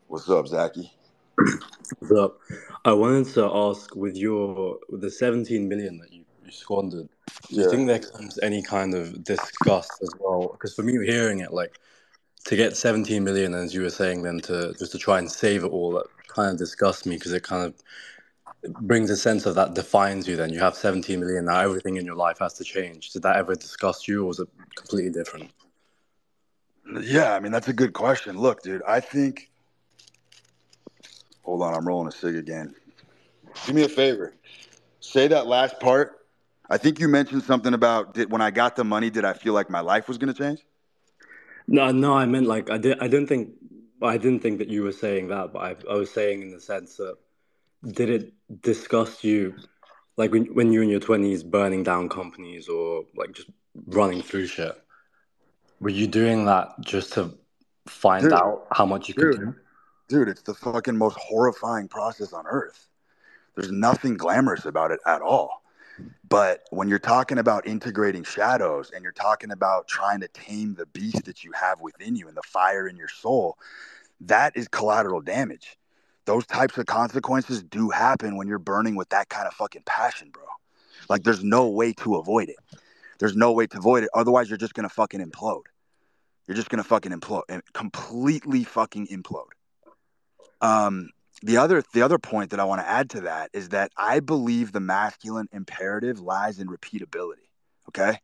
A: What's up, Zachy?
C: What's up? I wanted to ask with the 17 million that you squandered, do you
A: Yeah.
C: think there comes any kind of disgust as well? Because for me, hearing it, like to get 17 million, as you were saying, then to just to try and save it all, that kind of disgusts me because it kind of brings a sense of that defines you. Then you have 17 million now, everything in your life has to change. Did that ever disgust you, or was it completely different?
A: Yeah, I mean, that's a good question. Look, dude, I think. Hold on, I'm rolling a cig again. Do me a favor. Say that last part. I think you mentioned something about when I got the money, did I feel like my life was going to change?
C: No, I meant like I didn't think that you were saying that, but I was saying in the sense that did it disgust you, like when you're in your 20s burning down companies or like just running through shit? Were you doing that just to find
A: Dude,
C: out how much you could
A: dude,
C: do?
A: dude, it's the fucking most horrifying process on earth. There's nothing glamorous about it at all. But when you're talking about integrating shadows and you're talking about trying to tame the beast that you have within you and the fire in your soul, that is collateral damage. Those types of consequences do happen when you're burning with that kind of fucking passion, bro. Like, there's no way to avoid it. There's no way to avoid it. Otherwise, you're just going to fucking implode. You're just going to fucking implode and completely fucking implode. The other point that I want to add to that is that I believe the masculine imperative lies in repeatability. Okay,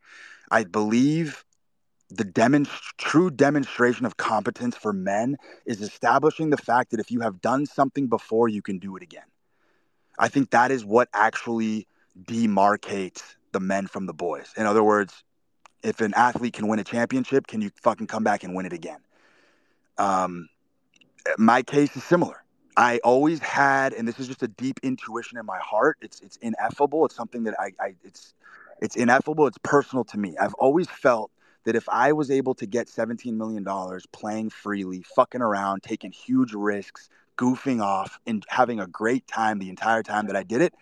A: I believe the true demonstration of competence for men is establishing the fact that if you have done something before, you can do it again. I think that is what actually demarcates the men from the boys. In other words, if an athlete can win a championship, can you fucking come back and win it again? My case is similar. I always had, and this is just a deep intuition in my heart. It's ineffable. It's something that it's ineffable. It's personal to me. I've always felt that if I was able to get $17 million playing freely, fucking around, taking huge risks, goofing off, and having a great time the entire time that I did it,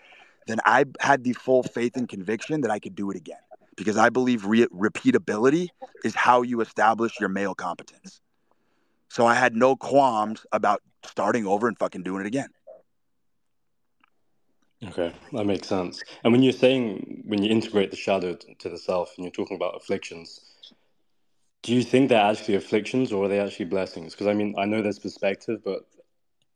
A: then I had the full faith and conviction that I could do it again. Because I believe repeatability is how you establish your male competence. So I had no qualms about starting over and fucking doing it again.
C: Okay, that makes sense. And when you're saying when you integrate the shadow to the self and you're talking about afflictions, do you think they're actually afflictions or are they actually blessings? Because I mean, I know there's perspective, but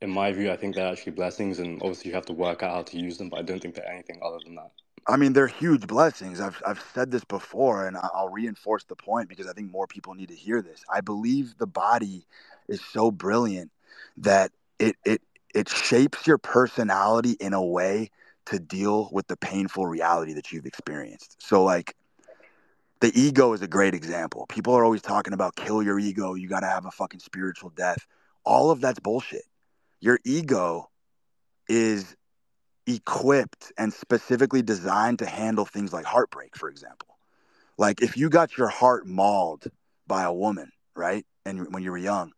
C: in my view, I think they're actually blessings, and obviously you have to work out how to use them, but I don't think they're anything other than that.
A: I mean, they're huge blessings. I've said this before, and I'll reinforce the point because I think more people need to hear this. I believe the body is so brilliant that it shapes your personality in a way to deal with the painful reality that you've experienced. So, like, the ego is a great example. People are always talking about kill your ego. You got to have a fucking spiritual death. All of that's bullshit. Your ego is equipped and specifically designed to handle things like heartbreak, for example. Like if you got your heart mauled by a woman, right? And when you were young,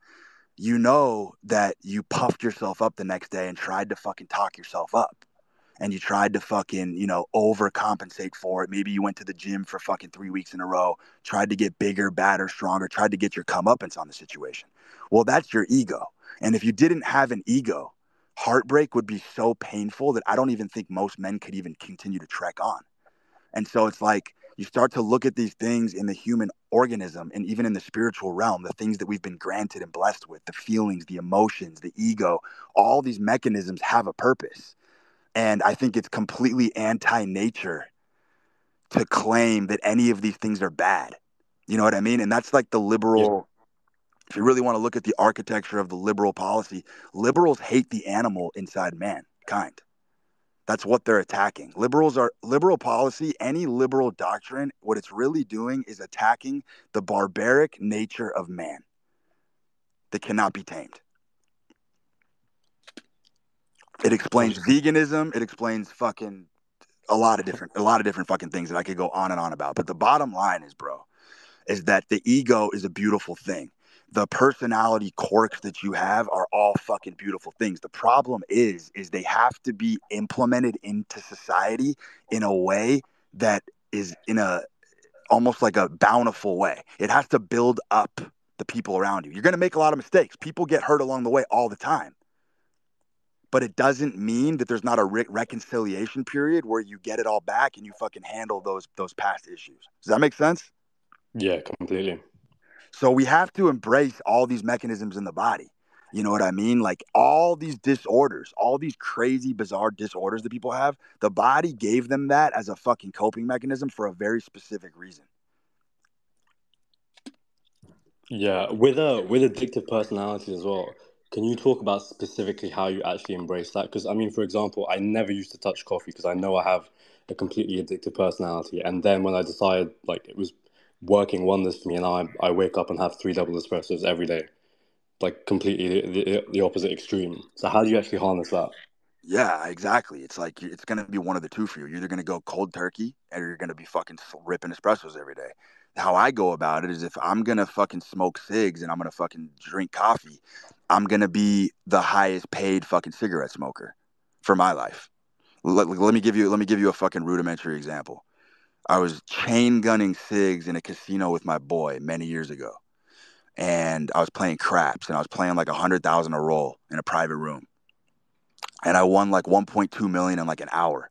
A: you know that you puffed yourself up the next day and tried to fucking talk yourself up. And you tried to fucking, overcompensate for it. Maybe you went to the gym for fucking 3 weeks in a row, tried to get bigger, badder, stronger, tried to get your comeuppance on the situation. Well, that's your ego. And if you didn't have an ego, heartbreak would be so painful that I don't even think most men could even continue to trek on. And so it's like you start to look at these things in the human organism and even in the spiritual realm, the things that we've been granted and blessed with, the feelings, the emotions, the ego, all these mechanisms have a purpose. And I think it's completely anti-nature to claim that any of these things are bad. You know what I mean? And that's like the
C: Yeah.
A: liberal, if you really want to look at the architecture of the liberal policy, liberals hate the animal inside mankind. That's what they're attacking. Liberal policy, any liberal doctrine, what it's really doing is attacking the barbaric nature of man that cannot be tamed. It explains veganism. It explains fucking a lot of different fucking things that I could go on and on about. But the bottom line is, bro, is that the ego is a beautiful thing. The personality quirks that you have are all fucking beautiful things. The problem is they have to be implemented into society in a way that is in a almost like a bountiful way. It has to build up the people around you. You're going to make a lot of mistakes. People get hurt along the way all the time. But it doesn't mean that there's not a reconciliation period where you get it all back and you fucking handle those past issues. Does that make sense?
C: Yeah, completely.
A: So we have to embrace all these mechanisms in the body. You know what I mean? Like all these disorders, all these crazy, bizarre disorders that people have, the body gave them that as a fucking coping mechanism for a very specific reason.
C: Yeah, with addictive personality as well. Can you talk about specifically how you actually embrace that? Because I mean, for example, I never used to touch coffee because I know I have a completely addictive personality. And then when I decided like it was working wonders for me, and now I wake up and have three double espressos every day, like completely the opposite extreme. So how do you actually harness that?
A: Yeah, exactly. It's like it's going to be one of the two for you. You're either going to go cold turkey or you're going to be fucking ripping espressos every day. How I go about it is if I'm going to fucking smoke cigs and I'm going to fucking drink coffee, I'm going to be the highest paid fucking cigarette smoker for my life. Let me give you a fucking rudimentary example. I was chain gunning cigs in a casino with my boy many years ago. And I was playing craps and I was playing like 100,000 a roll in a private room. And I won like 1.2 million in like an hour.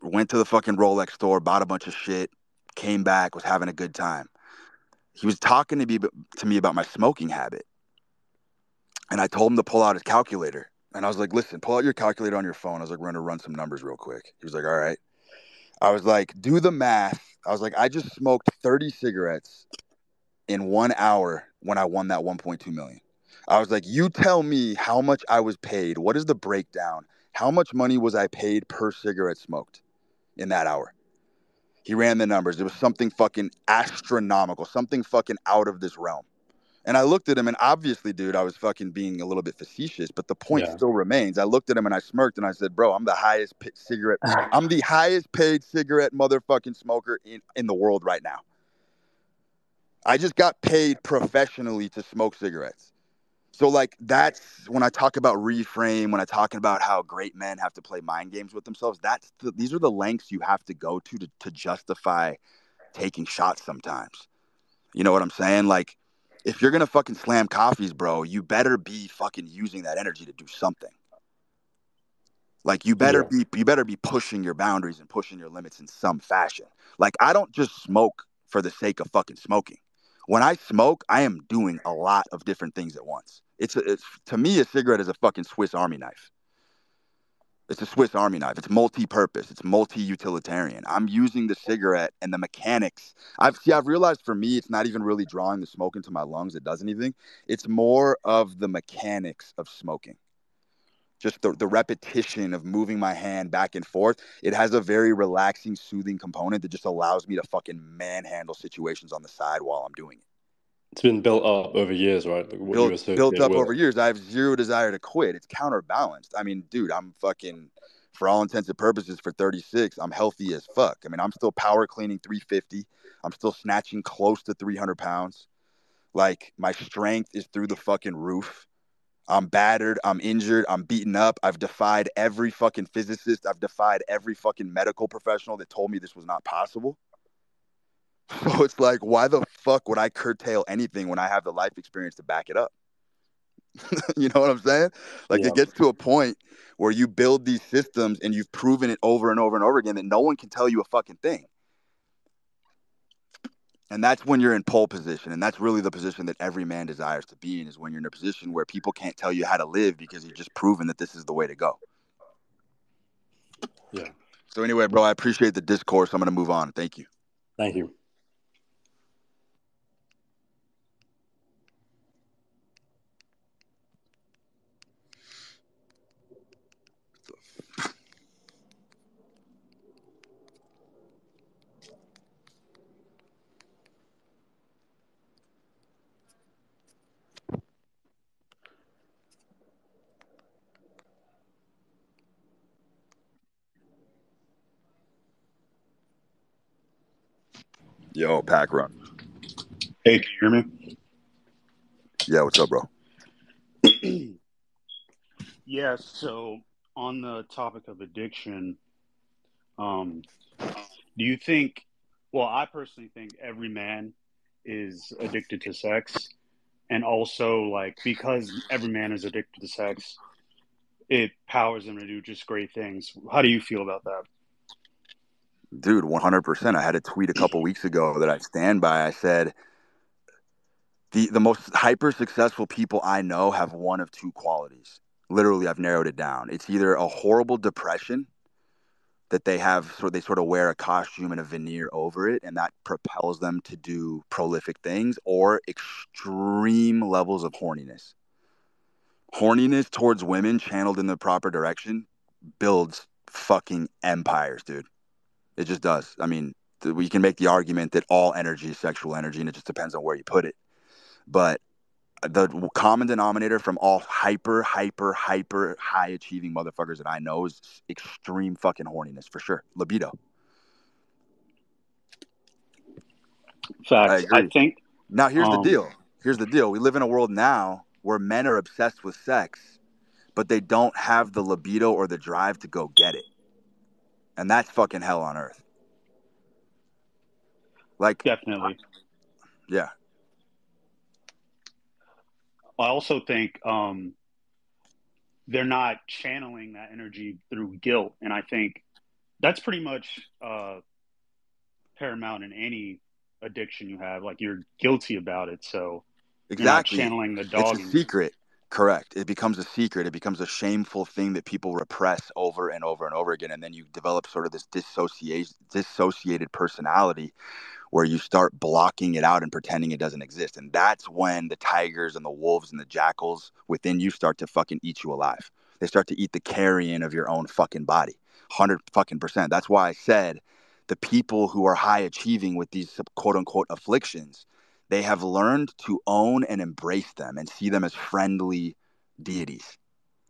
A: Went to the fucking Rolex store, bought a bunch of shit, came back, was having a good time. He was talking to me about my smoking habit. And I told him to pull out his calculator. And I was like, listen, pull out your calculator on your phone. I was like, we're going to run some numbers real quick. He was like, all right. I was like, do the math. I was like, I just smoked 30 cigarettes in 1 hour when I won that 1.2 million. I was like, you tell me how much I was paid. What is the breakdown? How much money was I paid per cigarette smoked in that hour? He ran the numbers. It was something fucking astronomical, something fucking out of this realm. And I looked at him, and obviously, dude, I was fucking being a little bit facetious, but the point
C: Yeah.
A: still remains. I looked at him and I smirked and I said, bro, I'm the highest paid cigarette motherfucking smoker in the world right now. I just got paid professionally to smoke cigarettes. So like that's when I talk about reframe, when I talk about how great men have to play mind games with themselves, these are the lengths you have to go to justify taking shots sometimes. You know what I'm saying? Like if you're going to fucking slam coffees, bro, you better be fucking using that energy to do something. Like you better
C: Yeah.
A: be pushing your boundaries and pushing your limits in some fashion. Like I don't just smoke for the sake of fucking smoking. When I smoke, I am doing a lot of different things at once. It's to me a cigarette is a fucking Swiss Army knife. It's a Swiss Army knife. It's multi-purpose. It's multi-utilitarian. I'm using the cigarette and the mechanics. I've realized for me, it's not even really drawing the smoke into my lungs. It does anything. It's more of the mechanics of smoking. Just the repetition of moving my hand back and forth. It has a very relaxing, soothing component that just allows me to fucking manhandle situations on the side while I'm doing it.
C: It's been built up over years, right? Like what you
A: Built
C: associate
A: up
C: with.
A: over years. I have zero desire to quit. It's counterbalanced. I mean, dude, I'm fucking, for all intents and purposes, for 36, I'm healthy as fuck. I mean, I'm still power cleaning 350. I'm still snatching close to 300 pounds. Like, my strength is through the fucking roof. I'm battered. I'm injured. I'm beaten up. I've defied every fucking physicist. I've defied every fucking medical professional that told me this was not possible. So it's like, why the fuck would I curtail anything when I have the life experience to back it up? You know what I'm saying? Like
C: Yeah.
A: it gets to a point where you build these systems and you've proven it over and over and over again that no one can tell you a fucking thing. And that's when you're in pole position. And that's really the position that every man desires to be in, is when you're in a position where people can't tell you how to live because you've just proven that this is the way to go.
C: Yeah.
A: So anyway, bro, I appreciate the discourse. I'm going to move on. Thank you.
C: Thank you.
A: Yo, pack run.
D: Hey, can you hear me?
A: Yeah, what's up, bro?
D: Yeah, so on the topic of addiction, do you think, well, I personally think every man is addicted to sex. And also, like, because every man is addicted to sex, it powers them to do just great things. How do you feel about that?
A: Dude, 100%. I had a tweet a couple weeks ago that I stand by. I said, the most hyper successful people I know have one of two qualities. Literally, I've narrowed it down. It's either a horrible depression that they have, so they sort of wear a costume and a veneer over it, and that propels them to do prolific things, or extreme levels of horniness. Horniness towards women channeled in the proper direction builds fucking empires, dude. It just does. I mean, we can make the argument that all energy is sexual energy, and it just depends on where you put it. But the common denominator from all hyper high achieving motherfuckers that I know is extreme fucking horniness, for sure. Libido. I
D: Facts. I
A: agree.
D: think,
A: Now, here's the
D: um,
A: deal. Here's the deal. We live in a world now where men are obsessed with sex, but they don't have the libido or the drive to go get it. And that's fucking hell on earth. Like,
D: definitely.
A: yeah,
D: I also think they're not channeling that energy through guilt. And I think that's pretty much paramount in any addiction you have. Like, you're guilty about it, so you're not
A: exactly.
D: channeling the
A: It's a
D: dogging.
A: secret. Correct. It becomes a secret. It becomes a shameful thing that people repress over and over and over again. And then you develop sort of this dissociated personality where you start blocking it out and pretending it doesn't exist. And that's when the tigers and the wolves and the jackals within you start to fucking eat you alive. They start to eat the carrion of your own fucking body. 100 fucking percent. That's why I said the people who are high achieving with these quote unquote afflictions, they have learned to own and embrace them and see them as friendly deities.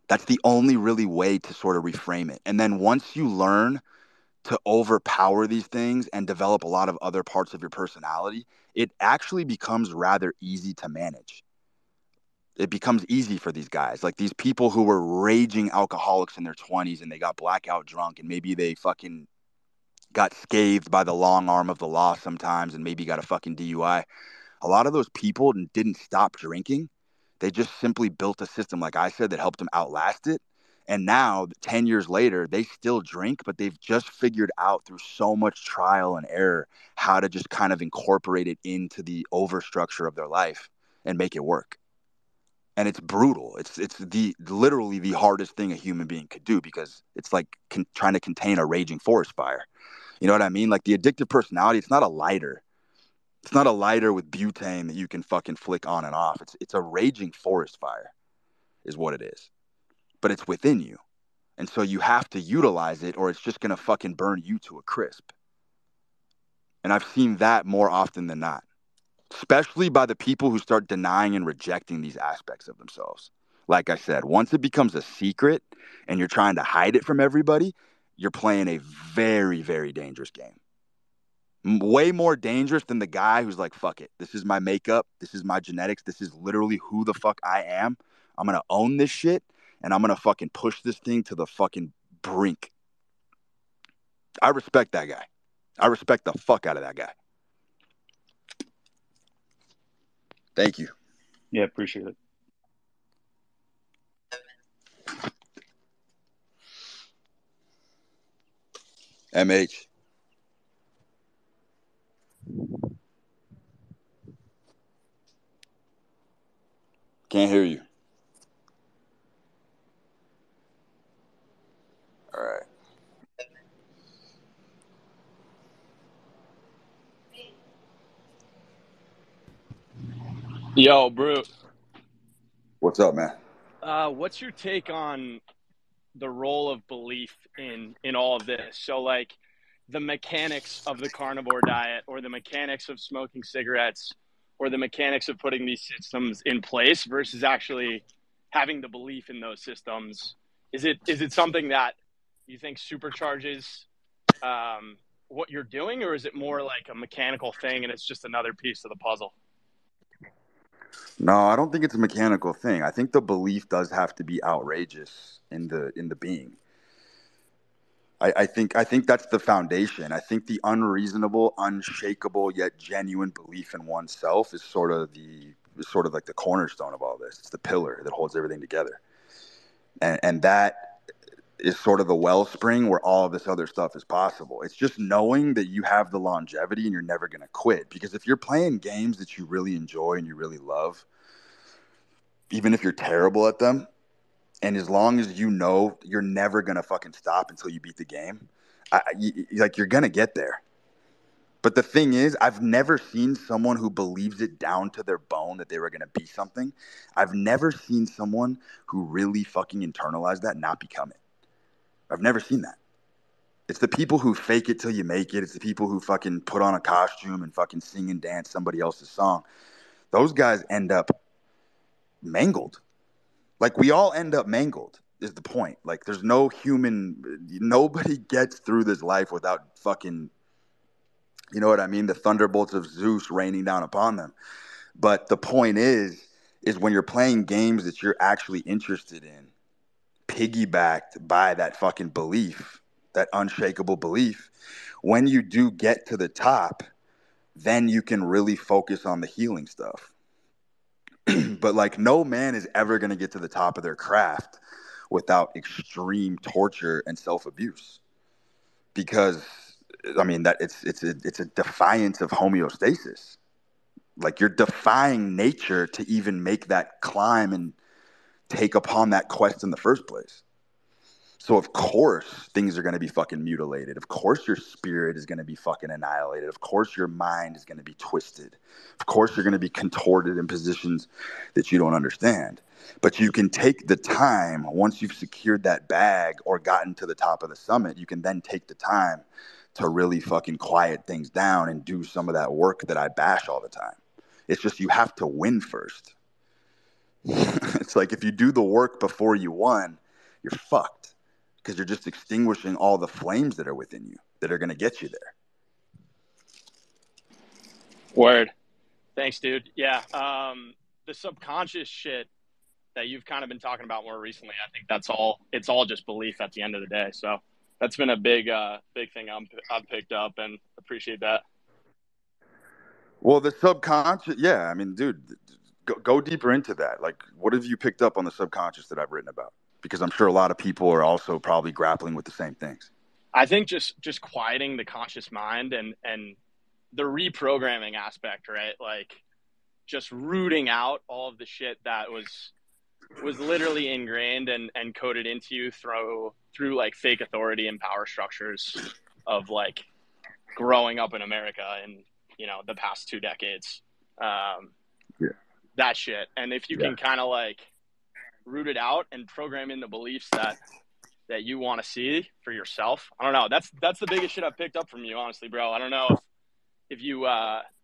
A: That's the only really way to sort of reframe it. And then once you learn to overpower these things and develop a lot of other parts of your personality, it actually becomes rather easy to manage. It becomes easy for these guys. Like these people who were raging alcoholics in their 20s and they got blackout drunk and maybe they fucking got scathed by the long arm of the law sometimes and maybe got a fucking DUI. A lot of those people didn't stop drinking. They just simply built a system, like I said, that helped them outlast it. And now, 10 years later, they still drink, but they've just figured out through so much trial and error how to just kind of incorporate it into the overstructure of their life and make it work. And it's brutal. It's the literally the hardest thing a human being could do because it's like trying to contain a raging forest fire. You know what I mean? Like the addictive personality, it's not a lighter. It's not a lighter with butane that you can fucking flick on and off. It's a raging forest fire is what it is. But it's within you. And so you have to utilize it or it's just going to fucking burn you to a crisp. And I've seen that more often than not, especially by the people who start denying and rejecting these aspects of themselves. Like I said, once it becomes a secret and you're trying to hide it from everybody, you're playing a very, very dangerous game. Way more dangerous than the guy who's like, fuck it. This is my makeup. This is my genetics. This is literally who the fuck I am. I'm going to own this shit and I'm going to fucking push this thing to the fucking brink. I respect that guy. I respect the fuck out of that guy. Thank you.
D: Yeah, appreciate it.
A: MH. Can't hear you. All right.
E: Yo, Brute.
A: What's up, man?
E: What's your take on the role of belief in all of this? So, like, the mechanics of the carnivore diet, or the mechanics of smoking cigarettes, or the mechanics of putting these systems in place versus actually having the belief in those systems. Is it something that you think supercharges what you're doing, or is it more like a mechanical thing and it's just another piece of the puzzle?
A: No, I don't think it's a mechanical thing. I think the belief does have to be outrageous in the being. I think that's the foundation. I think the unreasonable, unshakable yet genuine belief in oneself is sort of like the cornerstone of all this. It's the pillar that holds everything together, and that is sort of the wellspring where all of this other stuff is possible. It's just knowing that you have the longevity and you're never going to quit. Because if you're playing games that you really enjoy and you really love, even if you're terrible at them, and as long as you know you're never gonna fucking stop until you beat the game, like you're gonna get there. But the thing is, I've never seen someone who believes it down to their bone that they were gonna be something. I've never seen someone who really fucking internalized that not become it. I've never seen that. It's the people who fake it till you make it. It's the people who fucking put on a costume and fucking sing and dance somebody else's song. Those guys end up mangled. Like, we all end up mangled, is the point. Like, there's no nobody gets through this life without fucking, you know what I mean? The thunderbolts of Zeus raining down upon them. But the point is when you're playing games that you're actually interested in, piggybacked by that fucking belief, that unshakable belief, when you do get to the top, then you can really focus on the healing stuff. But like, no man is ever going to get to the top of their craft without extreme torture and self-abuse, because I mean that it's a defiance of homeostasis. Like, you're defying nature to even make that climb and take upon that quest in the first place. So of course things are going to be fucking mutilated. Of course your spirit is going to be fucking annihilated. Of course your mind is going to be twisted. Of course you're going to be contorted in positions that you don't understand. But you can take the time, once you've secured that bag or gotten to the top of the summit, you can then take the time to really fucking quiet things down and do some of that work that I bash all the time. It's just, you have to win first. It's like, if you do the work before you won, you're fucked, because you're just extinguishing all the flames that are within you that are going to get you there.
E: Word. Thanks, dude. Yeah. The subconscious shit that you've kind of been talking about more recently, I think it's all just belief at the end of the day. So that's been a big thing I've picked up, and appreciate that.
A: Well, the subconscious, yeah. I mean, dude, go deeper into that. Like, what have you picked up on the subconscious that I've written about? Because I'm sure a lot of people are also probably grappling with the same things.
E: I think just quieting the conscious mind and the reprogramming aspect, right? Like, just rooting out all of the shit that was literally ingrained and coded into you through like fake authority and power structures of like growing up in America in, the past 2 decades.
A: Yeah.
E: That shit. And if you can kind of like root it out and program in the beliefs that you want to see for yourself. I don't know. That's the biggest shit I've picked up from you, honestly, bro. I don't know if you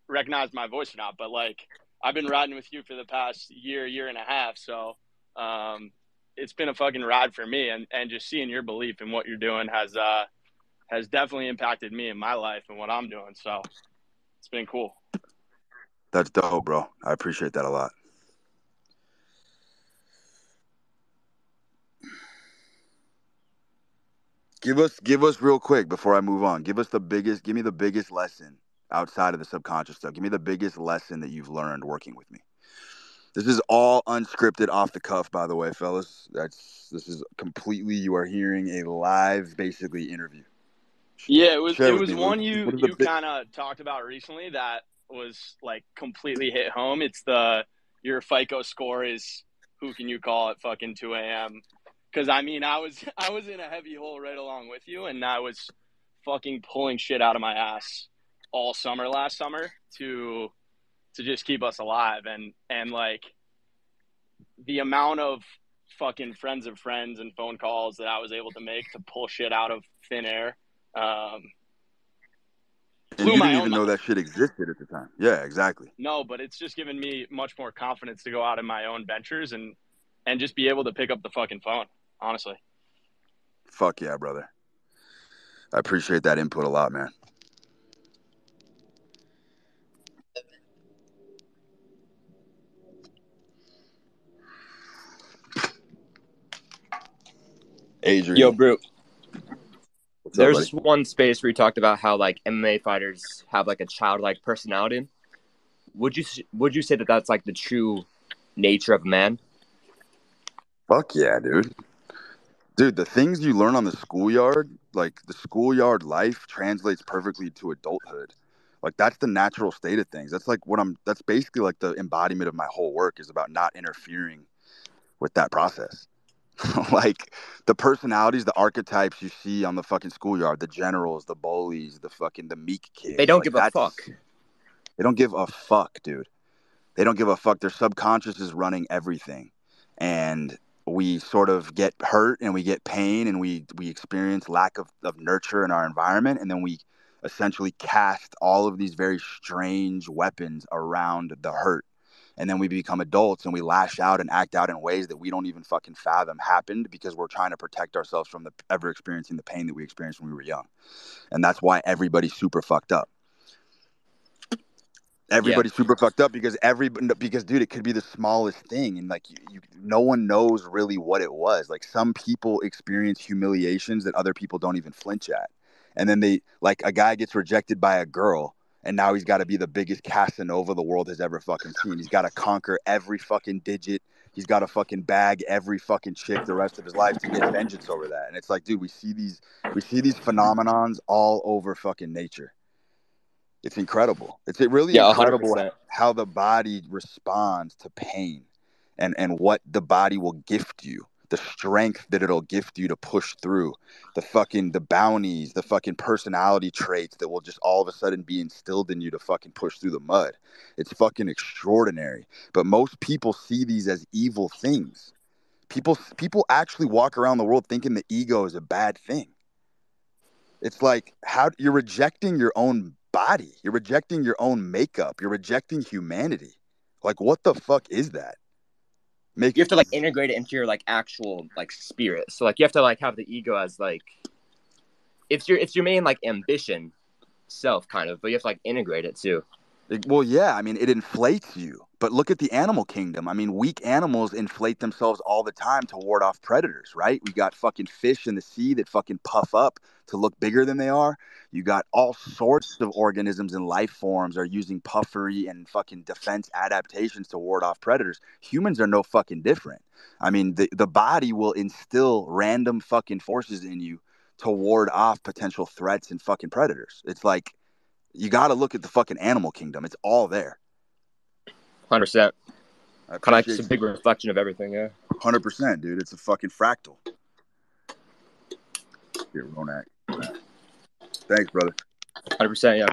E: recognize my voice or not, but like, I've been riding with you for the past year and a half. So it's been a fucking ride for me, and just seeing your belief in what you're doing has definitely impacted me in my life and what I'm doing. So it's been cool.
A: That's dope, bro. I appreciate that a lot. Give us real quick before I move on. Give me the biggest lesson outside of the subconscious stuff. Give me the biggest lesson that you've learned working with me. This is all unscripted, off the cuff, by the way, fellas. This is completely, you are hearing a live, basically, interview.
E: Yeah, it was
A: me,
E: one
A: Luke.
E: you kind of talked about recently that was like completely hit home. It's your FICO score is, who can you call at fucking 2 a.m. Because I mean, I was in a heavy hole right along with you, and I was fucking pulling shit out of my ass all summer last summer to just keep us alive. And like the amount of fucking friends of friends and phone calls that I was able to make to pull shit out of thin air.
A: And you didn't even know that shit existed at the time. Yeah, exactly.
E: No, but it's just given me much more confidence to go out in my own ventures and just be able to pick up the fucking phone, honestly.
A: Fuck yeah, brother. I appreciate that input a lot, man. Adrian.
F: Yo, bro.
A: What's
F: There's
A: up,
F: this one space where you talked about how like MMA fighters have like a childlike personality. Would you say that that's like the true nature of a man?
A: Fuck yeah, dude. Dude, the things you learn on the schoolyard, like the schoolyard life translates perfectly to adulthood. Like that's the natural state of things. That's like that's basically like the embodiment of my whole work is about not interfering with that process. Like the personalities, the archetypes you see on the fucking schoolyard, the generals, the bullies, the meek kids.
F: They don't
A: like,
F: give a fuck.
A: They don't give a fuck, dude. They don't give a fuck. Their subconscious is running everything. And we sort of get hurt and we get pain and we experience lack of nurture in our environment. And then we essentially cast all of these very strange weapons around the hurt. And then we become adults and we lash out and act out in ways that we don't even fucking fathom happened because we're trying to protect ourselves from ever experiencing the pain that we experienced when we were young. And that's why everybody's super fucked up. Everybody's super fucked up because dude, it could be the smallest thing. And like, no one knows really what it was. Like some people experience humiliations that other people don't even flinch at. And then a guy gets rejected by a girl and now he's got to be the biggest Casanova the world has ever fucking seen. He's got to conquer every fucking digit. He's got to fucking bag every fucking chick the rest of his life to get vengeance over that. And it's like, dude, we see these phenomenons all over fucking nature. It's incredible. It's really incredible
F: 100%.
A: how the body responds to pain and what the body will gift you, the strength that it'll gift you to push through, the bounties, the fucking personality traits that will just all of a sudden be instilled in you to fucking push through the mud. It's fucking extraordinary. But most people see these as evil things. People actually walk around the world thinking the ego is a bad thing. It's like how you're rejecting your own body. You're rejecting your own makeup. You're rejecting humanity. Like, what the fuck is that?
F: You have to like integrate it into your like actual like spirit. So like you have to like have the ego as like it's your main like ambition self kind of, but you have to like integrate it too.
A: Well, yeah, I mean, it inflates you. But look at the animal kingdom. I mean, weak animals inflate themselves all the time to ward off predators, right? We got fucking fish in the sea that fucking puff up to look bigger than they are. You got all sorts of organisms and life forms are using puffery and fucking defense adaptations to ward off predators. Humans are no fucking different. I mean, the body will instill random fucking forces in you to ward off potential threats and fucking predators. It's like, you got to look at the fucking animal kingdom. It's all there.
F: 100%. Kind of like just a big reflection of everything, yeah.
A: 100%, dude. It's a fucking fractal. Here, Ronak. Thanks, brother.
F: 100%, yeah.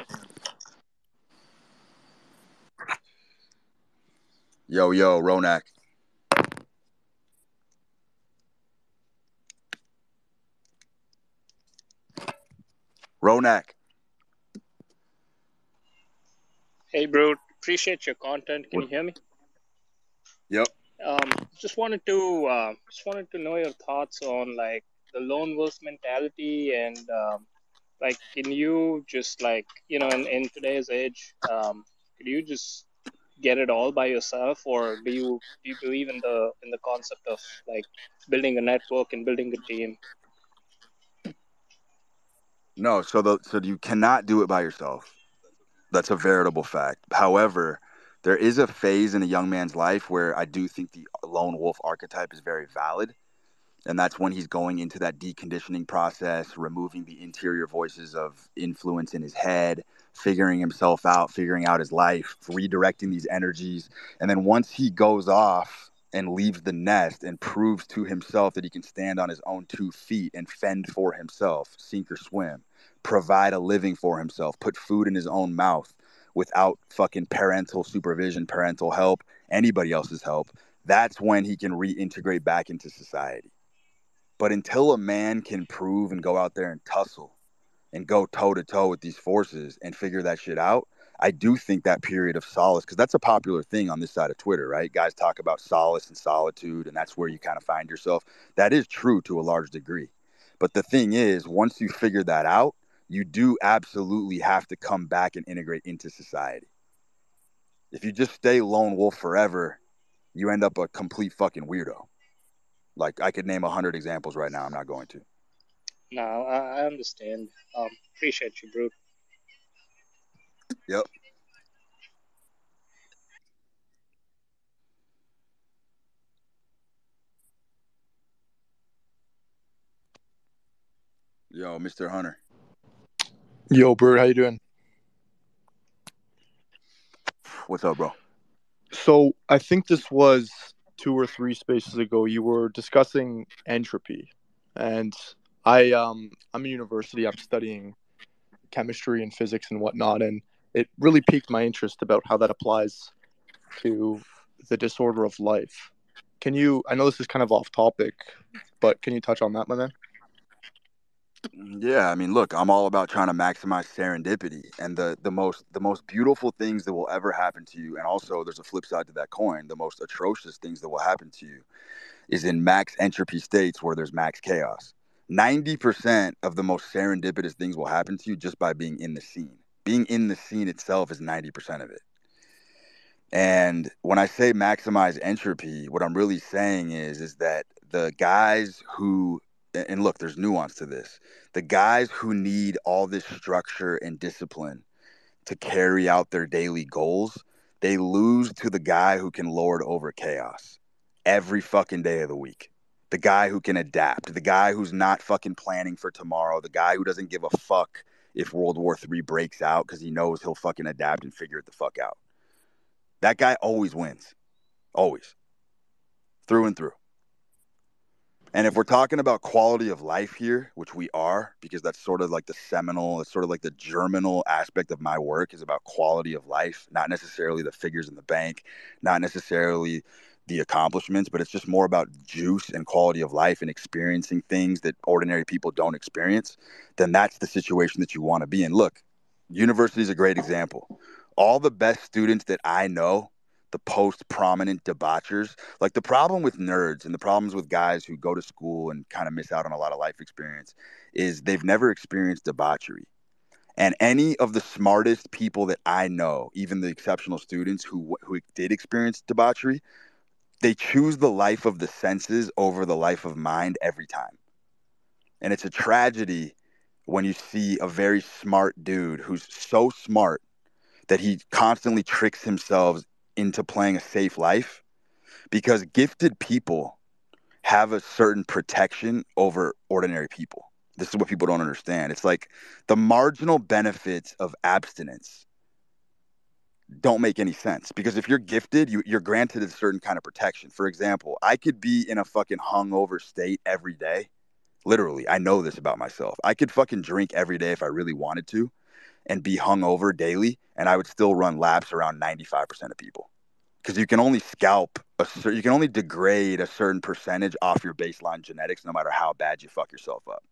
A: Yo, Ronak. Ronak.
G: Hey, bro. Appreciate your content. Can you hear me?
A: Yep.
G: Just wanted to know your thoughts on like the lone wolf mentality and like can you just like in today's age could you just get it all by yourself, or do you believe in the concept of like building a network and building a team?
A: No, so you cannot do it by yourself. That's a veritable fact. However, there is a phase in a young man's life where I do think the lone wolf archetype is very valid. And that's when he's going into that deconditioning process, removing the interior voices of influence in his head, figuring himself out, figuring out his life, redirecting these energies. And then once he goes off and leaves the nest and proves to himself that he can stand on his own 2 feet and fend for himself, sink or swim, provide a living for himself, put food in his own mouth without fucking parental supervision, parental help, anybody else's help, that's when he can reintegrate back into society. But until a man can prove and go out there and tussle and go toe to toe with these forces and figure that shit out, I do think that period of solace, because that's a popular thing on this side of Twitter, right? Guys talk about solace and solitude, and that's where you kind of find yourself. That is true to a large degree. But the thing is, once you figure that out, you do absolutely have to come back and integrate into society. If you just stay lone wolf forever, you end up a complete fucking weirdo. Like, I could name 100 examples right now. I'm not going to.
G: No, I understand. Appreciate you, Brute.
A: Yep. Yo, Mr. Hunter.
H: Yo, Bird, how you doing?
A: What's up, bro?
H: So I think this was 2 or 3 spaces ago. You were discussing entropy, and I'm in university. I'm studying chemistry and physics and whatnot, and it really piqued my interest about how that applies to the disorder of life. Can you? I know this is kind of off topic, but can you touch on that, my man?
A: Yeah, I mean, look, I'm all about trying to maximize serendipity, and the most beautiful things that will ever happen to you, and also there's a flip side to that coin. The most atrocious things that will happen to you is in max entropy states where there's max chaos. 90% of the most serendipitous things will happen to you just by being in the scene. Being in the scene itself is 90% of it. And when I say maximize entropy, what I'm really saying is that the guys who, and look, there's nuance to this. The guys who need all this structure and discipline to carry out their daily goals, they lose to the guy who can lord over chaos every fucking day of the week. The guy who can adapt, the guy who's not fucking planning for tomorrow, the guy who doesn't give a fuck if World War III breaks out because he knows he'll fucking adapt and figure it the fuck out. That guy always wins. Always. Through and through. And if we're talking about quality of life here, which we are, because that's sort of like the seminal, it's sort of like the germinal aspect of my work is about quality of life, not necessarily the figures in the bank, not necessarily the accomplishments, but it's just more about juice and quality of life and experiencing things that ordinary people don't experience, then that's the situation that you want to be in. Look, university is a great example. All the best students that I know, the post-prominent debauchers, like the problem with nerds and the problems with guys who go to school and kind of miss out on a lot of life experience is they've never experienced debauchery. And any of the smartest people that I know, even the exceptional students who did experience debauchery, they choose the life of the senses over the life of mind every time. And it's a tragedy when you see a very smart dude who's so smart that he constantly tricks himself into playing a safe life, because gifted people have a certain protection over ordinary people. This is what people don't understand. It's like the marginal benefits of abstinence don't make any sense, because if you're gifted, you're granted a certain kind of protection. For example, I could be in a fucking hungover state every day. Literally, I know this about myself. I could fucking drink every day if I really wanted to and be hungover daily, and I would still run laps around 95% of people. Because you can only you can only degrade a certain percentage off your baseline genetics, no matter how bad you fuck yourself up.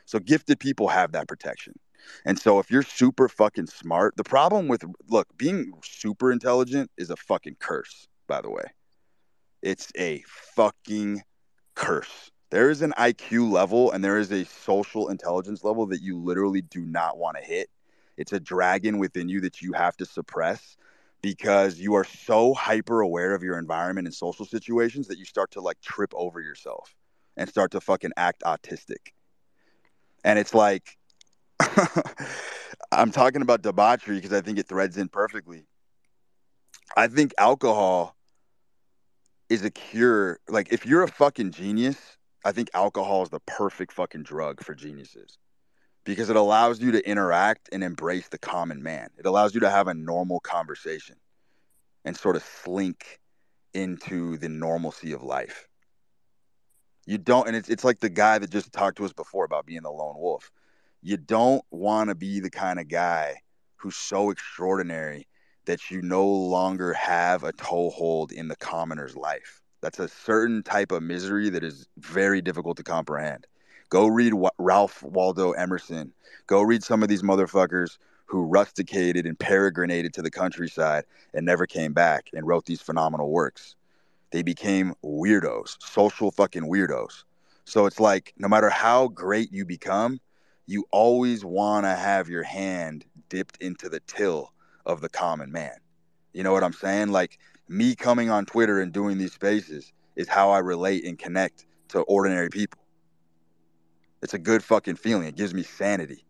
A: So gifted people have that protection. And so if you're super fucking smart, the problem with, look, being super intelligent is a fucking curse, by the way. It's a fucking curse. There is an IQ level and there is a social intelligence level that you literally do not want to hit. It's a dragon within you that you have to suppress, because you are so hyper aware of your environment and social situations that you start to like trip over yourself and start to fucking act autistic. And it's like, I'm talking about debauchery because I think it threads in perfectly. I think alcohol is a cure. Like, if you're a fucking genius, I think alcohol is the perfect fucking drug for geniuses, because it allows you to interact and embrace the common man. It allows you to have a normal conversation and sort of slink into the normalcy of life. You don't, and it's like the guy that just talked to us before about being the lone wolf. You don't want to be the kind of guy who's so extraordinary that you no longer have a toehold in the commoner's life. That's a certain type of misery that is very difficult to comprehend. Go read Ralph Waldo Emerson. Go read some of these motherfuckers who rusticated and peregrinated to the countryside and never came back and wrote these phenomenal works. They became weirdos, social fucking weirdos. So it's like, no matter how great you become, you always want to have your hand dipped into the till of the common man. You know what I'm saying? Like, me coming on Twitter and doing these spaces is how I relate and connect to ordinary people. It's a good fucking feeling. It gives me sanity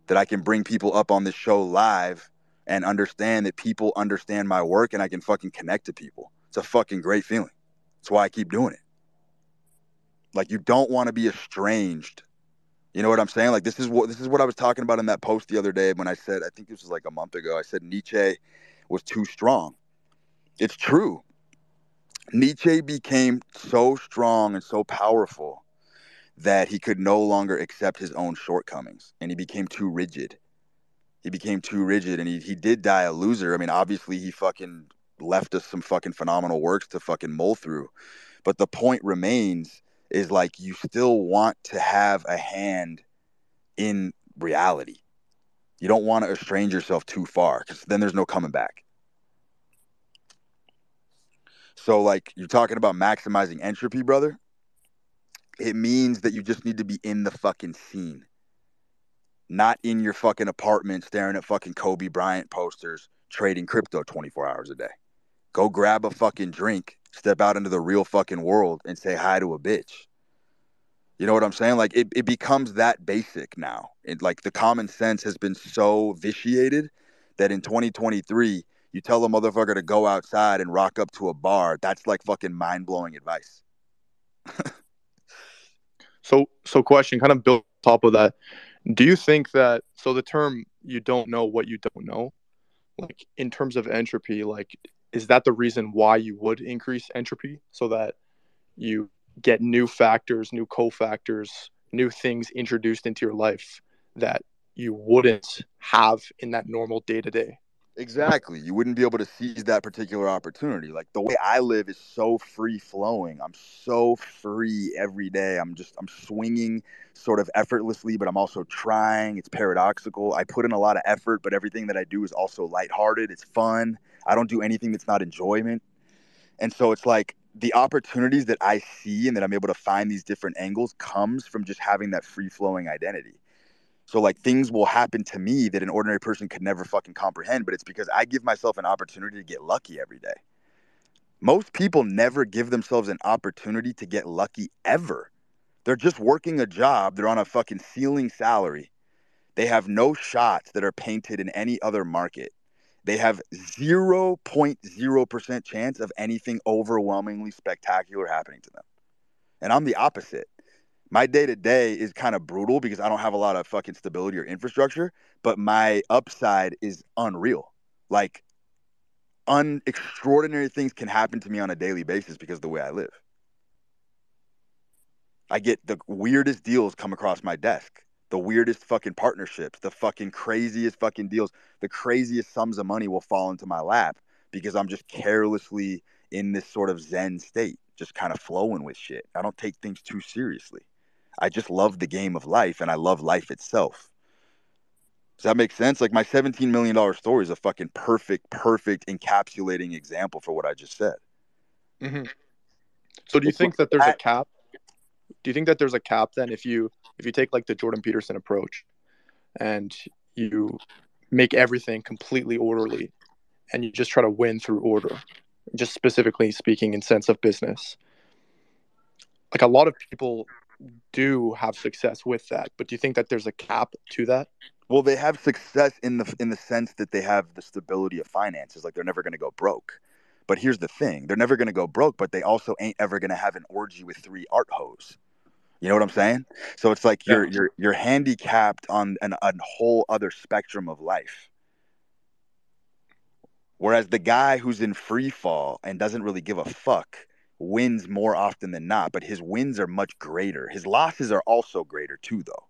A: that I can bring people up on this show live and understand that people understand my work and I can fucking connect to people. It's a fucking great feeling. That's why I keep doing it. Like, you don't want to be estranged. You know what I'm saying? Like, this is what I was talking about in that post the other day when I said, I think this was like a month ago, I said Nietzsche was too strong. It's true. Nietzsche became so strong and so powerful that he could no longer accept his own shortcomings, and he became too rigid. And he did die a loser. I mean, obviously he fucking left us some fucking phenomenal works to fucking mull through. But the point remains is, like, you still want to have a hand in reality. You don't want to estrange yourself too far, because then there's no coming back. So, like, you're talking about maximizing entropy, brother. It means that you just need to be in the fucking scene. Not in your fucking apartment staring at fucking Kobe Bryant posters, trading crypto 24 hours a day. Go grab a fucking drink, step out into the real fucking world, and say hi to a bitch. You know what I'm saying? Like, it becomes that basic now. Like, the common sense has been so vitiated that in 2023, you tell a motherfucker to go outside and rock up to a bar. That's like fucking mind-blowing advice.
H: So question, kind of built on top of that. Do you think that, so the term "you don't know what you don't know," like, in terms of entropy, like, is that the reason why you would increase entropy, so that you get new factors, new cofactors, new things introduced into your life that you wouldn't have in that normal day-to-day?
A: Exactly. You wouldn't be able to seize that particular opportunity. Like, the way I live is so free flowing. I'm so free every day. I'm swinging sort of effortlessly, but I'm also trying. It's paradoxical. I put in a lot of effort, but everything that I do is also lighthearted. It's fun. I don't do anything that's not enjoyment. And so it's like, the opportunities that I see and that I'm able to find these different angles comes from just having that free flowing identity. So, like, things will happen to me that an ordinary person could never fucking comprehend, but it's because I give myself an opportunity to get lucky every day. Most people never give themselves an opportunity to get lucky ever. They're just working a job. They're on a fucking ceiling salary. They have no shots that are painted in any other market. They have 0.0% chance of anything overwhelmingly spectacular happening to them. And I'm the opposite. My day-to-day is kind of brutal because I don't have a lot of fucking stability or infrastructure, but my upside is unreal. Like, extraordinary things can happen to me on a daily basis because of the way I live. I get the weirdest deals come across my desk, the weirdest fucking partnerships, the fucking craziest fucking deals, the craziest sums of money will fall into my lap because I'm just carelessly in this sort of Zen state, just kind of flowing with shit. I don't take things too seriously. I just love the game of life, and I love life itself. Does that make sense? Like, my $17 million story is a fucking perfect encapsulating example for what I just said.
H: Mm-hmm. So do you think that there's a cap? Do you think that there's a cap then if you take, like, the Jordan Peterson approach and you make everything completely orderly and you just try to win through order, just specifically speaking in sense of business? Like, a lot of people do have success with that, but do you think that there's a cap to that?
A: Well, they have success in the sense that they have the stability of finances. Like, they're never going to go broke. But here's the thing. They're never going to go broke, but they also ain't ever going to have an orgy with 3 art hoes. You know what I'm saying? So it's like you're handicapped on a whole other spectrum of life. Whereas the guy who's in free fall and doesn't really give a fuck wins more often than not, but his wins are much greater. His losses are also greater too, though.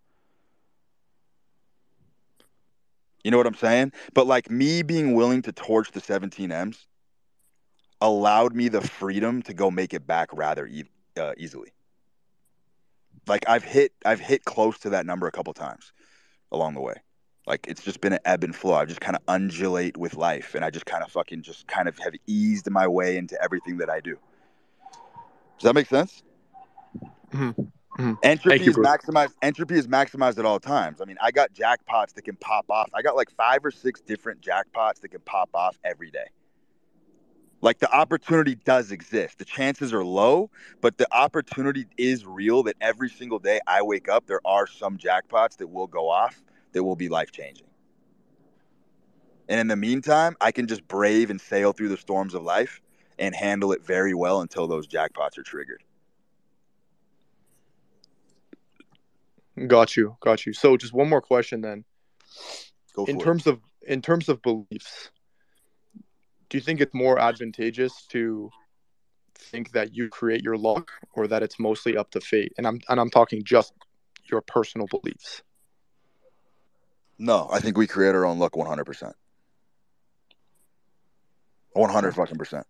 A: You know what I'm saying? But like me being willing to torch the 17 M's allowed me the freedom to go make it back rather easily. Like I've hit close to that number a couple times along the way. Like it's just been an ebb and flow. I just kind of undulate with life, and I just kind of have eased my way into everything that I do. Does that make sense?
H: Mm-hmm. Mm-hmm.
A: Entropy is maximized. Entropy is maximized at all times. I mean, I got jackpots that can pop off. I got like 5 or 6 different jackpots that can pop off every day. Like the opportunity does exist. The chances are low, but the opportunity is real that every single day I wake up, there are some jackpots that will go off that will be life-changing. And in the meantime, I can just brave and sail through the storms of life and handle it very well until those jackpots are triggered.
H: Got you. So just one more question then.
A: Go for it.
H: In terms of beliefs, do you think it's more advantageous to think that you create your luck, or that it's mostly up to fate? And I'm talking just your personal beliefs.
A: No, I think we create our own luck 100%. 100 fucking percent.